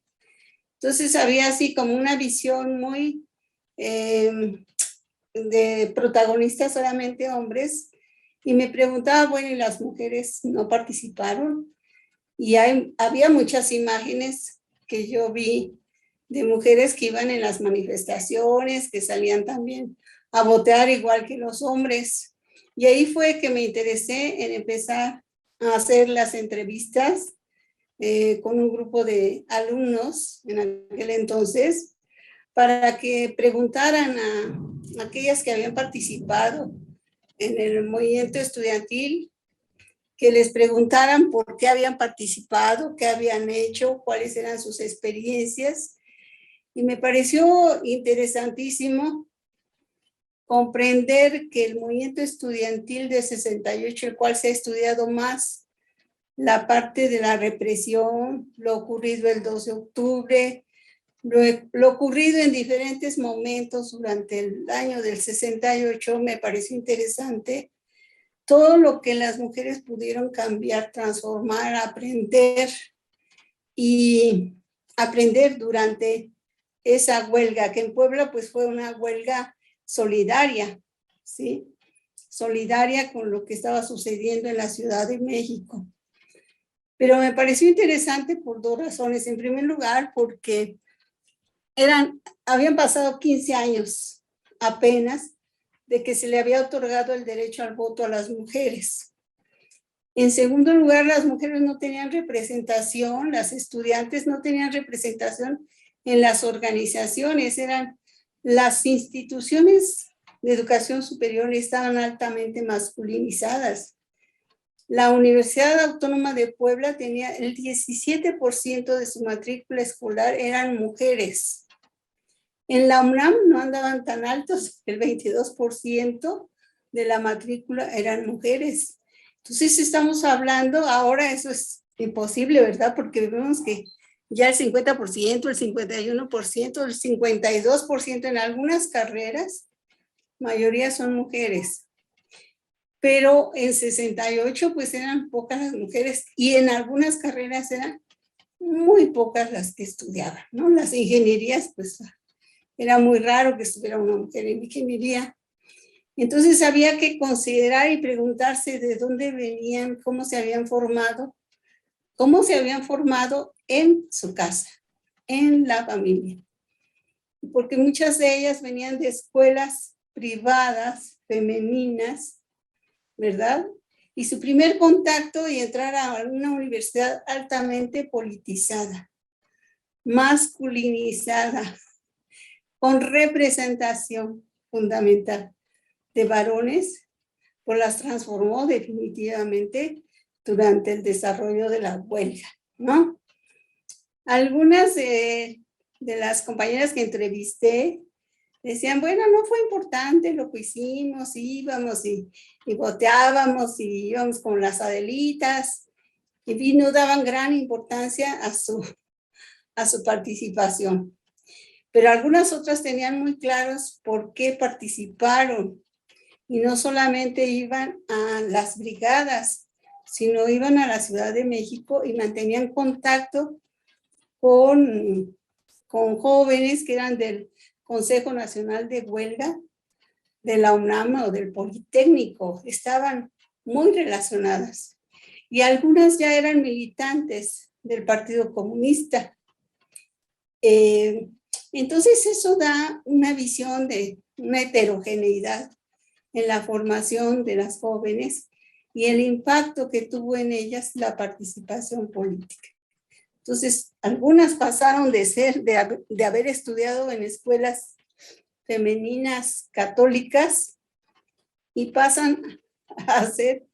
Entonces había así como una visión muy de protagonistas solamente hombres, y me preguntaba, bueno, ¿y las mujeres no participaron? Y había muchas imágenes que yo vi de mujeres que iban en las manifestaciones, que salían también a votar igual que los hombres. Y ahí fue que me interesé en empezar a hacer las entrevistas con un grupo de alumnos en aquel entonces, para que preguntaran a aquellas que habían participado en el movimiento estudiantil, que les preguntaran por qué habían participado, qué habían hecho, cuáles eran sus experiencias. Y me pareció interesantísimo comprender que el movimiento estudiantil de 68, el cual se ha estudiado más, la parte de la represión, lo ocurrido el 2 de octubre, lo ocurrido en diferentes momentos durante el año del 68, me pareció interesante. Todo lo que las mujeres pudieron cambiar, transformar, aprender durante esa huelga, que en Puebla pues fue una huelga solidaria, ¿sí? Solidaria con lo que estaba sucediendo en la Ciudad de México. Pero me pareció interesante por dos razones. En primer lugar, porque habían pasado 15 años apenas de que se le había otorgado el derecho al voto a las mujeres. En segundo lugar, las mujeres no tenían representación, las estudiantes no tenían representación en las organizaciones, las instituciones de educación superior estaban altamente masculinizadas. La Universidad Autónoma de Puebla tenía el 17% de su matrícula escolar eran mujeres. En la UNAM no andaban tan altos, el 22% de la matrícula eran mujeres. Entonces estamos hablando, ahora eso es imposible, ¿verdad? Porque vemos que ya el 50%, el 51%, el 52% en algunas carreras, mayoría son mujeres. Pero en 68 pues eran pocas las mujeres y en algunas carreras eran muy pocas las que estudiaban, ¿no? Las ingenierías pues era muy raro que estuviera una mujer en ingeniería. Entonces había que considerar y preguntarse de dónde venían, cómo se habían formado en su casa, en la familia. Porque muchas de ellas venían de escuelas privadas, femeninas, ¿verdad? Y su primer contacto y entrar a una universidad altamente politizada, masculinizada, con representación fundamental de varones, pues las transformó definitivamente durante el desarrollo de la huelga, ¿no? Algunas de las compañeras que entrevisté decían, bueno, no fue importante lo que hicimos, íbamos y boteábamos y íbamos con las Adelitas, y no daban gran importancia a su participación. Pero algunas otras tenían muy claros por qué participaron y no solamente iban a las brigadas, sino iban a la Ciudad de México y mantenían contacto con jóvenes que eran del Consejo Nacional de Huelga, de la UNAM o del Politécnico. Estaban muy relacionadas y algunas ya eran militantes del Partido Comunista. Entonces eso da una visión de una heterogeneidad en la formación de las jóvenes y el impacto que tuvo en ellas la participación política. Entonces, algunas pasaron de haber estudiado en escuelas femeninas católicas y pasan a ser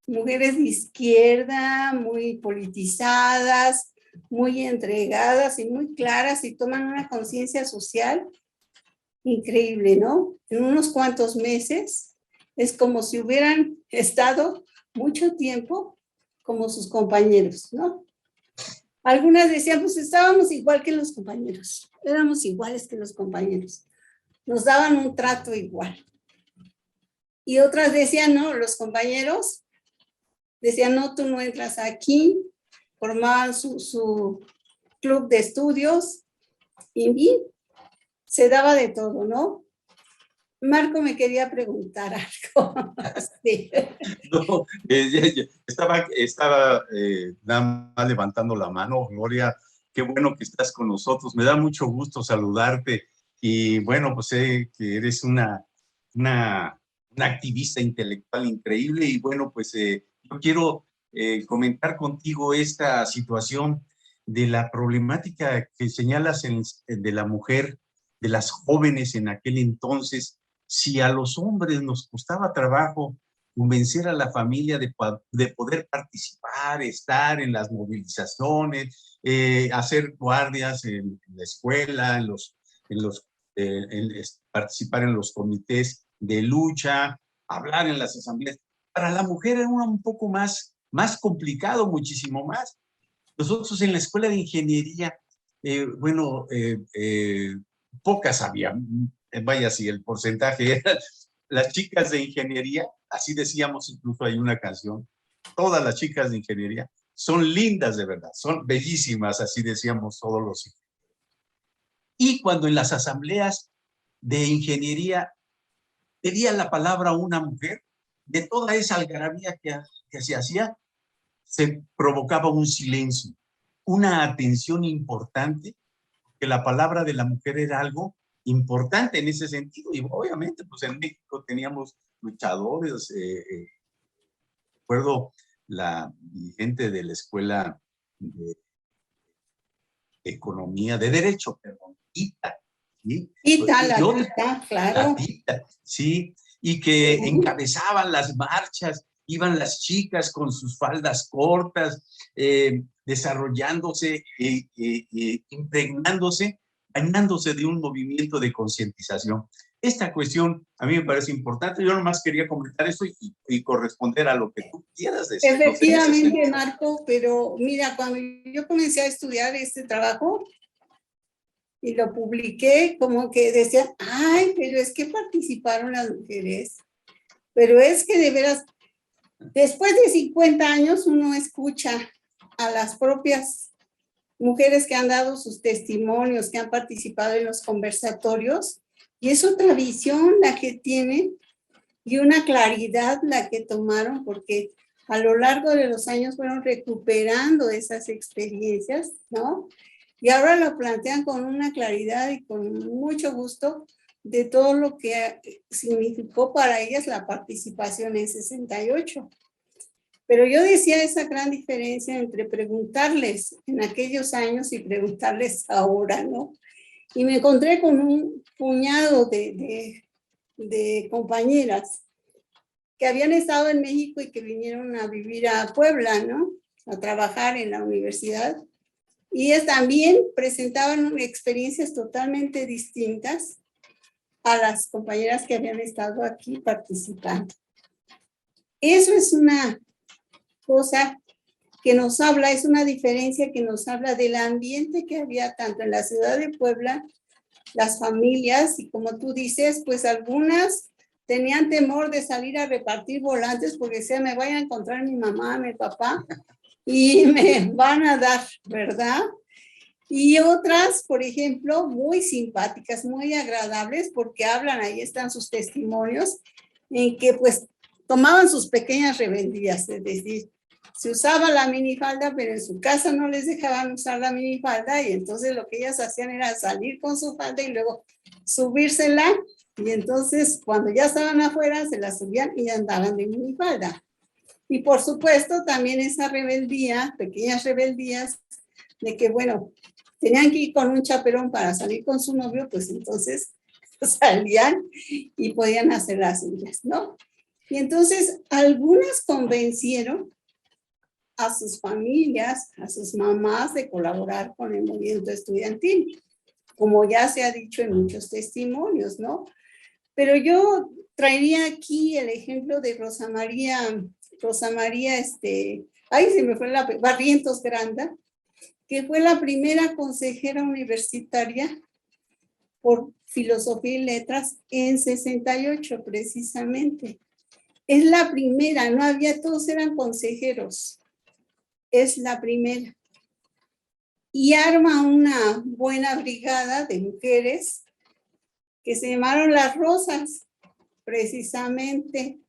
mujeres de izquierda, muy politizadas, muy entregadas y muy claras y toman una conciencia social increíble, ¿no? En unos cuantos meses es como si hubieran estado mucho tiempo como sus compañeros, ¿no? Algunas decían, pues estábamos igual que los compañeros, éramos iguales que los compañeros, nos daban un trato igual. Y otras decían, no, los compañeros decían, no, tú no entras aquí, formaban su club de estudios y se daba de todo, ¿no? Marco me quería preguntar algo. Sí. No, estaba nada más levantando la mano. Gloria, qué bueno que estás con nosotros. Me da mucho gusto saludarte y bueno, pues sé que eres una activista intelectual increíble y bueno, pues yo quiero comentar contigo esta situación de la problemática que señalas de la mujer de las jóvenes en aquel entonces, si a los hombres nos costaba trabajo convencer a la familia de poder participar, estar en las movilizaciones, hacer guardias en la escuela, participar en los comités de lucha, hablar en las asambleas. Para la mujer era un poco más complicado, muchísimo más. Nosotros en la escuela de ingeniería, pocas había, vaya, si el porcentaje era las chicas de ingeniería, así decíamos, incluso hay una canción, todas las chicas de ingeniería son lindas de verdad, son bellísimas, así decíamos todos los ingenieros. Y cuando en las asambleas de ingeniería pedía la palabra una mujer, de toda esa algarabía que se hacía, se provocaba un silencio, una atención importante, que la palabra de la mujer era algo importante en ese sentido. Y obviamente, pues en México teníamos luchadores. Recuerdo la dirigente de la escuela de economía, de derecho, perdón, Tita. ¿Sí? Tita, claro. La Tita, sí, y que encabezaban las marchas, iban las chicas con sus faldas cortas, desarrollándose, impregnándose, bañándose de un movimiento de concientización. Esta cuestión a mí me parece importante. Yo nomás quería comentar eso y corresponder a lo que tú quieras decir. Efectivamente, Marco, pero mira, cuando yo comencé a estudiar este trabajo y lo publiqué, como que decían, ay, pero es que participaron las mujeres. Pero es que de veras, después de 50 años uno escucha a las propias mujeres que han dado sus testimonios, que han participado en los conversatorios, y es otra visión la que tienen y una claridad la que tomaron, porque a lo largo de los años fueron recuperando esas experiencias, ¿no? Y ahora lo plantean con una claridad y con mucho gusto de todo lo que significó para ellas la participación en 68. Pero yo decía esa gran diferencia entre preguntarles en aquellos años y preguntarles ahora, ¿no? Y me encontré con un puñado de compañeras que habían estado en México y que vinieron a vivir a Puebla, ¿no? A trabajar en la universidad. Y ellas también presentaban experiencias totalmente distintas a las compañeras que habían estado aquí participando. Eso es una cosa que nos habla, es una diferencia que nos habla del ambiente que había tanto en la ciudad de Puebla, las familias, y como tú dices, pues algunas tenían temor de salir a repartir volantes porque decían, me vayan a encontrar mi mamá, mi papá, y me van a dar, ¿verdad? Y otras, por ejemplo, muy simpáticas, muy agradables, porque hablan, ahí están sus testimonios, en que pues tomaban sus pequeñas rebeldías, es decir, se usaba la minifalda, pero en su casa no les dejaban usar la minifalda, y entonces lo que ellas hacían era salir con su falda y luego subírsela, y entonces cuando ya estaban afuera se la subían y andaban de minifalda. Y por supuesto también esa rebeldía, pequeñas rebeldías, de que bueno, tenían que ir con un chaperón para salir con su novio, pues entonces salían y podían hacer las suyas, ¿no? Y entonces algunas convencieron a sus familias, a sus mamás de colaborar con el movimiento estudiantil, como ya se ha dicho en muchos testimonios, ¿no? Pero yo traería aquí el ejemplo de Rosa María, ay, se me fue Barrientos Granda, que fue la primera consejera universitaria por filosofía y letras en 68 precisamente. Es la primera, no había, todos eran consejeros. Es la primera. Y arma una buena brigada de mujeres que se llamaron Las Rosas, precisamente.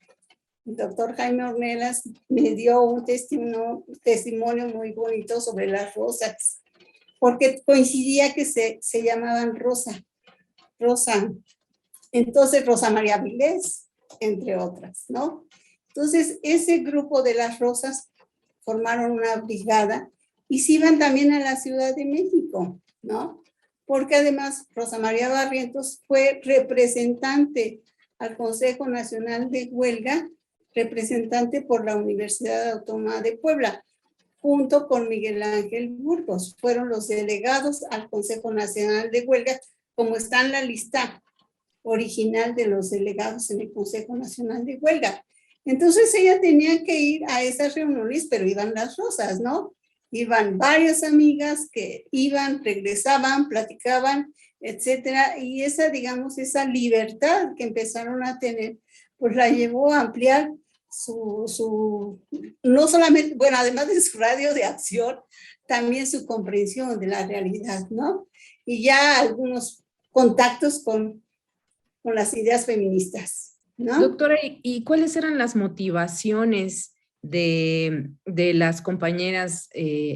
El doctor Jaime Ornelas me dio un testimonio muy bonito sobre Las Rosas, porque coincidía que se llamaban Rosa. Entonces Rosa María Vilés, entre otras, ¿no? Entonces ese grupo de Las Rosas formaron una brigada y se iban también a la Ciudad de México, ¿no? porque además Rosa María Barrientos fue representante al Consejo Nacional de Huelga, representante por la Universidad Autónoma de Puebla, junto con Miguel Ángel Burgos. Fueron los delegados al Consejo Nacional de Huelga, como está en la lista original de los delegados en el Consejo Nacional de Huelga. Entonces ella tenía que ir a esas reuniones, pero iban las Rosas, ¿no? Iban varias amigas que iban, regresaban, platicaban, etcétera, y esa, digamos, esa libertad que empezaron a tener, pues la llevó a ampliar no solamente, bueno, además de su radio de acción, también su comprensión de la realidad, ¿no? Y ya algunos contactos con las ideas feministas, ¿no? Doctora, ¿y cuáles eran las motivaciones de las compañeras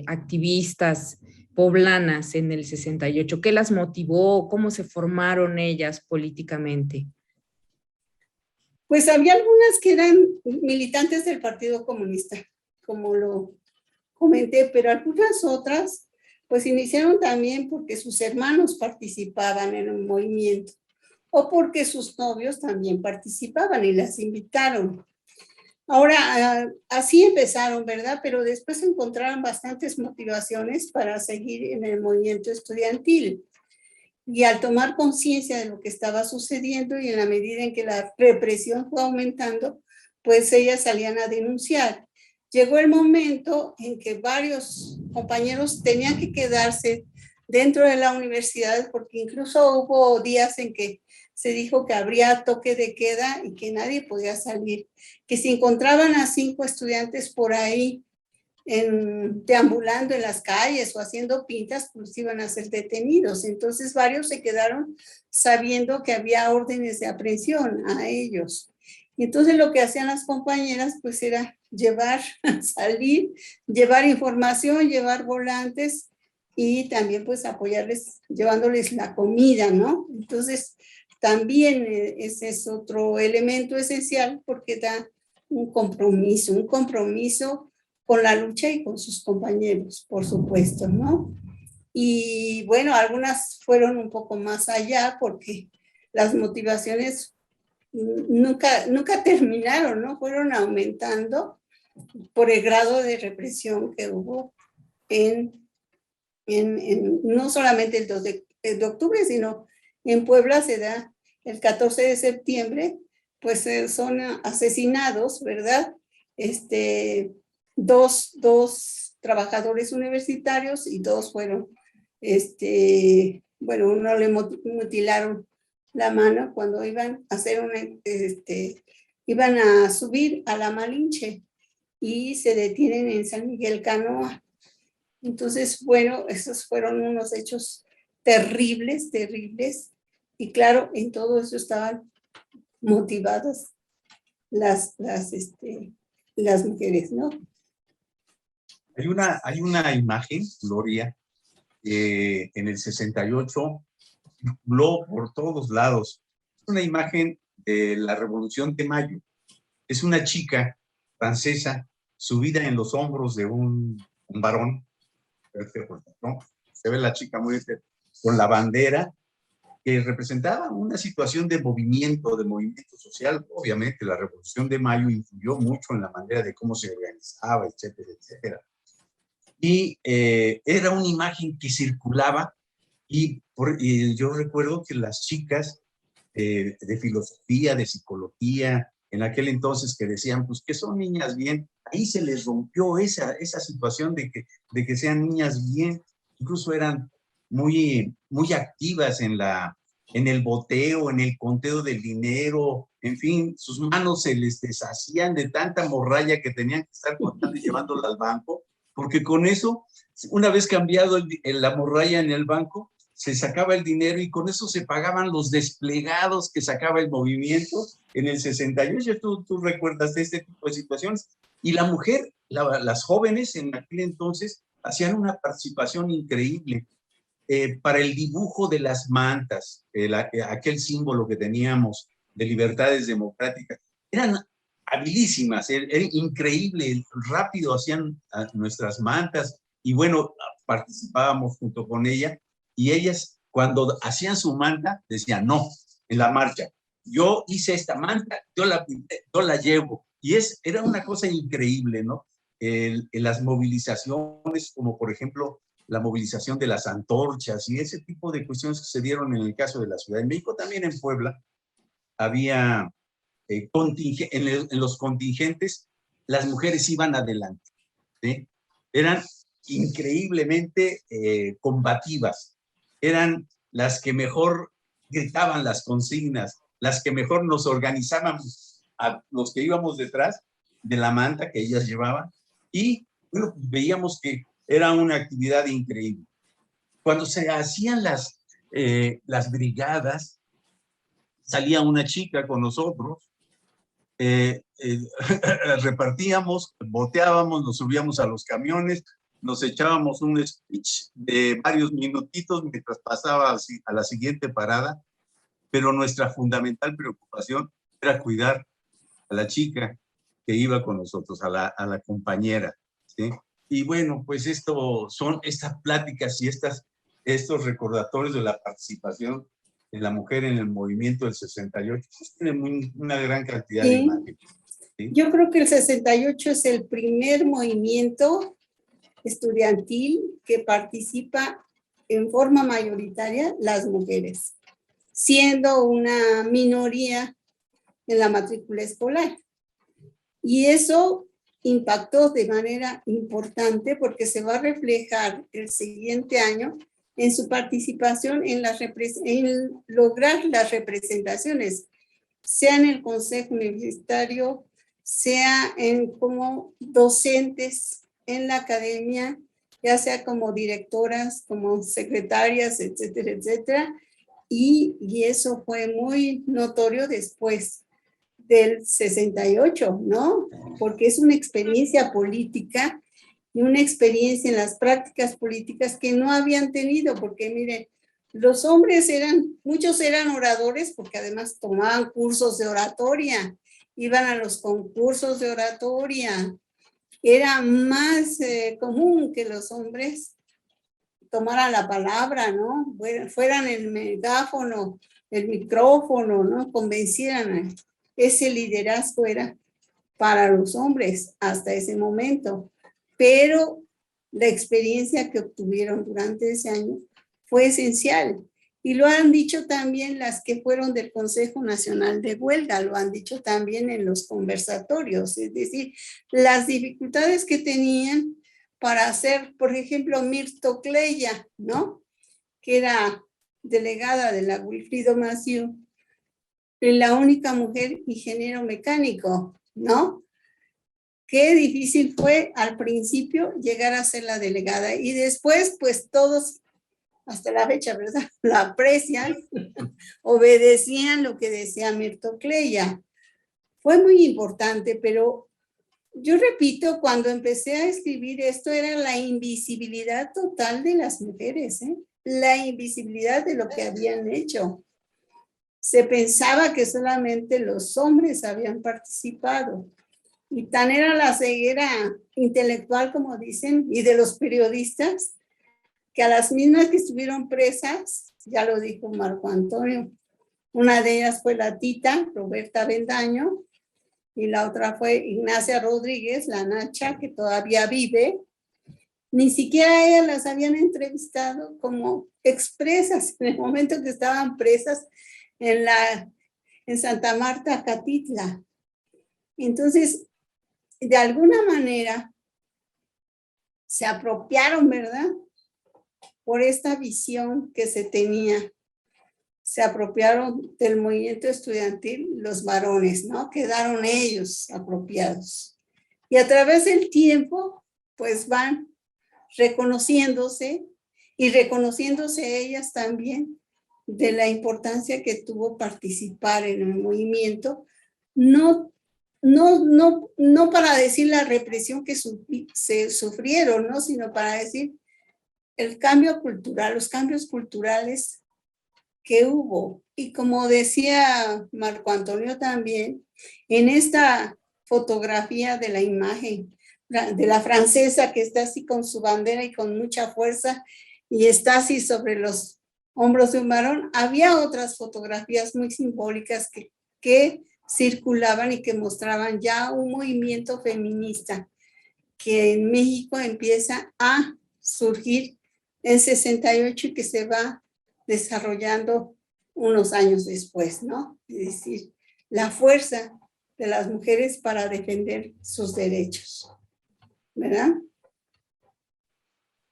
activistas poblanas en el 68? ¿Qué las motivó? ¿Cómo se formaron ellas políticamente? Pues había algunas que eran militantes del Partido Comunista, como lo comenté, pero algunas otras pues iniciaron también porque sus hermanos participaban en un movimiento o porque sus novios también participaban y las invitaron. Ahora, así empezaron, ¿verdad? Pero después encontraron bastantes motivaciones para seguir en el movimiento estudiantil. Y al tomar conciencia de lo que estaba sucediendo y en la medida en que la represión fue aumentando, pues ellas salían a denunciar. Llegó el momento en que varios compañeros tenían que quedarse dentro de la universidad, porque incluso hubo días en que se dijo que habría toque de queda y que nadie podía salir, que si encontraban a 5 estudiantes por ahí deambulando en las calles o haciendo pintas, pues iban a ser detenidos. Entonces varios se quedaron sabiendo que había órdenes de aprehensión a ellos. Y entonces lo que hacían las compañeras pues era salir, llevar información, llevar volantes y también pues apoyarles, llevándoles la comida, ¿no? Entonces también ese es otro elemento esencial porque da un compromiso con la lucha y con sus compañeros, por supuesto, ¿no? Y bueno, algunas fueron un poco más allá porque las motivaciones nunca terminaron, ¿no? Fueron aumentando por el grado de represión que hubo no solamente el 2 de octubre, sino en Puebla se da el 14 de septiembre, pues son asesinados, ¿verdad? Dos trabajadores universitarios y 2 fueron, bueno, uno le mutilaron la mano cuando iban a hacer iban a subir a la Malinche y se detienen en San Miguel Canoa. Entonces, bueno, esos fueron unos hechos terribles, terribles, y claro, en todo eso estaban motivadas las mujeres, ¿no? Hay una imagen, Gloria, en el 68 circuló por todos lados. Es una imagen de la Revolución de Mayo. Es una chica francesa subida en los hombros de un varón, ¿no? Se ve la chica muy con la bandera que representaba una situación de movimiento social. Obviamente la Revolución de Mayo influyó mucho en la manera de cómo se organizaba, etcétera, etcétera. Y era una imagen que circulaba y yo recuerdo que las chicas de filosofía, de psicología, en aquel entonces que decían, pues que son niñas bien, ahí se les rompió esa situación de que sean niñas bien, incluso eran muy activas en el boteo, en el conteo del dinero, en fin, sus manos se les deshacían de tanta morralla que tenían que estar contando y llevándola al banco, porque con eso, una vez cambiado la morralla en el banco, se sacaba el dinero y con eso se pagaban los desplegados que sacaba el movimiento en el 68. Tú recuerdas de este tipo de situaciones. Y la mujer, las jóvenes en aquel entonces hacían una participación increíble para el dibujo de las mantas, aquel símbolo que teníamos de libertades democráticas. Eran habilísimas, era increíble, rápido hacían nuestras mantas y bueno, participábamos junto con ella y ellas Cuando hacían su manta, decían no, en la marcha. Yo hice esta manta, yo la llevo. Y era una cosa increíble, ¿no? Las movilizaciones, como por ejemplo la movilización de las antorchas y ese tipo de cuestiones que se dieron en el caso de la Ciudad de México, también en Puebla, había en los contingentes, las mujeres iban adelante, ¿sí? Eran increíblemente combativas, eran las que mejor gritaban las consignas, las que mejor nos organizábamos a los que íbamos detrás de la manta que ellas llevaban, y bueno, veíamos que era una actividad increíble. Cuando se hacían las brigadas, salía una chica con nosotros, repartíamos, boteábamos, nos subíamos a los camiones, nos echábamos un speech de varios minutitos mientras pasaba a la siguiente parada, pero nuestra fundamental preocupación era cuidar a la chica que iba con nosotros, a la compañera, ¿sí? Y bueno, pues son estas pláticas y estos recordatorios de la participación de la mujer en el movimiento del 68, pues tiene una gran cantidad de imágenes. ¿Sí? Yo creo que el 68 es el primer movimiento estudiantil que participa en forma mayoritaria las mujeres, siendo una minoría en la matrícula escolar. Y eso impactó de manera importante porque se va a reflejar el siguiente año en su participación en lograr las representaciones, sea en el Consejo Universitario, sea como docentes en la academia, ya sea como directoras, como secretarias, etcétera, etcétera. Y eso fue muy notorio después del 68, ¿no? Porque es una experiencia política y una experiencia en las prácticas políticas que no habían tenido, porque miren, los hombres muchos eran oradores porque además tomaban cursos de oratoria, iban a los concursos de oratoria. Era más común que los hombres tomaran la palabra, ¿no? Fueran el megáfono, el micrófono, ¿no? Convencieran. Ese liderazgo era para los hombres hasta ese momento. Pero la experiencia que obtuvieron durante ese año fue esencial. Y lo han dicho también las que fueron del Consejo Nacional de Huelga, lo han dicho también en los conversatorios. Es decir, las dificultades que tenían para hacer, por ejemplo, Mirto Cleya, ¿no? Que era delegada de la Wilfrido Massieu, la única mujer ingeniero mecánico, ¿no? Qué difícil fue al principio llegar a ser la delegada y después pues todos hasta la fecha, ¿verdad? La aprecian, obedecían lo que decía Mirto Cleya. Fue muy importante, pero yo repito, cuando empecé a escribir esto era la invisibilidad total de las mujeres, ¿eh? La invisibilidad de lo que habían hecho. Se pensaba que solamente los hombres habían participado. Y tan era la ceguera intelectual, como dicen, y de los periodistas, que a las mismas que estuvieron presas, ya lo dijo Marco Antonio, una de ellas fue la tita, Roberta Bendaño, y la otra fue Ignacia Rodríguez, la Nacha, que todavía vive. Ni siquiera ellas las habían entrevistado como expresas en el momento que estaban presas en Santa Marta, Catitla. Entonces, de alguna manera, se apropiaron, ¿verdad? Por esta visión que se tenía. Se apropiaron del movimiento estudiantil los varones, ¿no? Quedaron ellos apropiados. Y a través del tiempo, pues van reconociéndose y reconociéndose ellas también de la importancia que tuvo participar en el movimiento, no para decir la represión que se sufrieron, ¿no? Sino para decir el cambio cultural, los cambios culturales que hubo. Y como decía Marco Antonio también, en esta fotografía de la imagen de la francesa que está así con su bandera y con mucha fuerza y está así sobre los hombros de un varón. Había otras fotografías muy simbólicas que circulaban y que mostraban ya un movimiento feminista que en México empieza a surgir en 68 y que se va desarrollando unos años después, ¿no? Es decir, la fuerza de las mujeres para defender sus derechos, ¿verdad?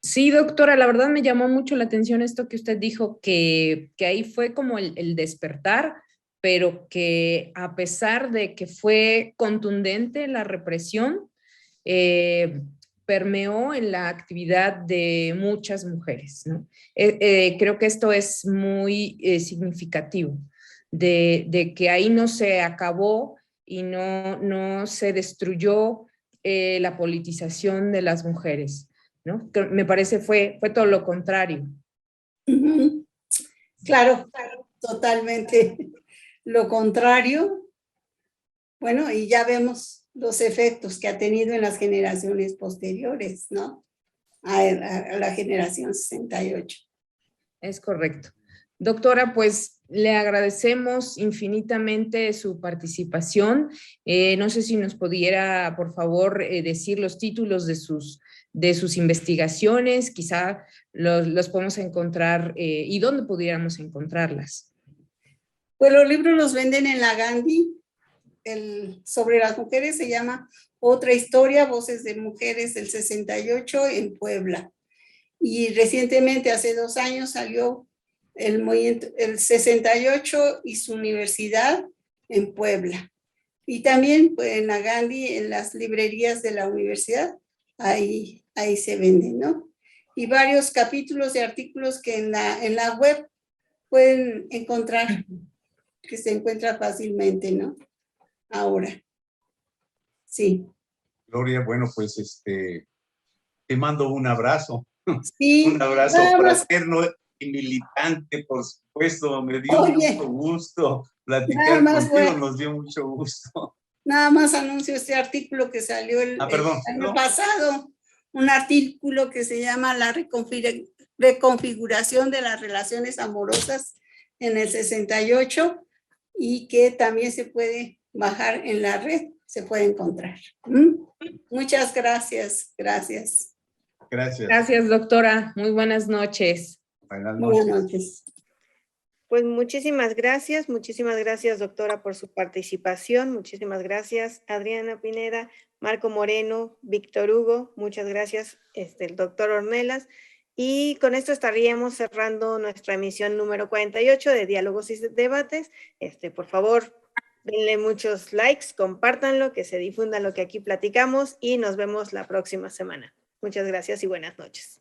Sí, doctora, la verdad me llamó mucho la atención esto que usted dijo, que ahí fue como el despertar, pero que a pesar de que fue contundente la represión, permeó en la actividad de muchas mujeres, ¿no? Creo que esto es muy significativo, de que ahí no se acabó y no se destruyó la politización de las mujeres, ¿no? Me parece fue todo lo contrario. Uh-huh. Claro, totalmente lo contrario. Bueno, y ya vemos los efectos que ha tenido en las generaciones posteriores, ¿no? A la generación 68. Es correcto. Doctora, pues le agradecemos infinitamente su participación. No sé si nos pudiera, por favor, decir los títulos de sus investigaciones, quizá los podemos encontrar y dónde pudiéramos encontrarlas. Pues los libros los venden en la Gandhi. Sobre las mujeres se llama Otra Historia, Voces de Mujeres del 68 en Puebla. Y recientemente, hace 2 años, salió el 68 y su universidad en Puebla. Y también pues, en la Gandhi, en las librerías de la universidad, ahí se venden, ¿no? Y varios capítulos de artículos que en la web pueden encontrar, que se encuentra fácilmente, ¿no? Ahora. Sí. Gloria, bueno, pues te mando un abrazo. Sí. Un abrazo fraterno y militante, por supuesto. Me dio mucho gusto platicar contigo, nos dio mucho gusto. Nada más anuncio este artículo que salió el año pasado, un artículo que se llama La reconfiguración de las relaciones amorosas en el 68 y que también se puede bajar en la red, se puede encontrar. Muchas gracias, gracias. Gracias. Gracias, doctora. Muy buenas noches. Buenas noches. Buenas noches. Pues muchísimas gracias, doctora, por su participación. Muchísimas gracias, Adriana Pineda, Marco Moreno, Víctor Hugo. Muchas gracias, el doctor Ornelas. Y con esto estaríamos cerrando nuestra emisión número 48 de Diálogos y Debates. Por favor, denle muchos likes, compártanlo, que se difunda lo que aquí platicamos y nos vemos la próxima semana. Muchas gracias y buenas noches.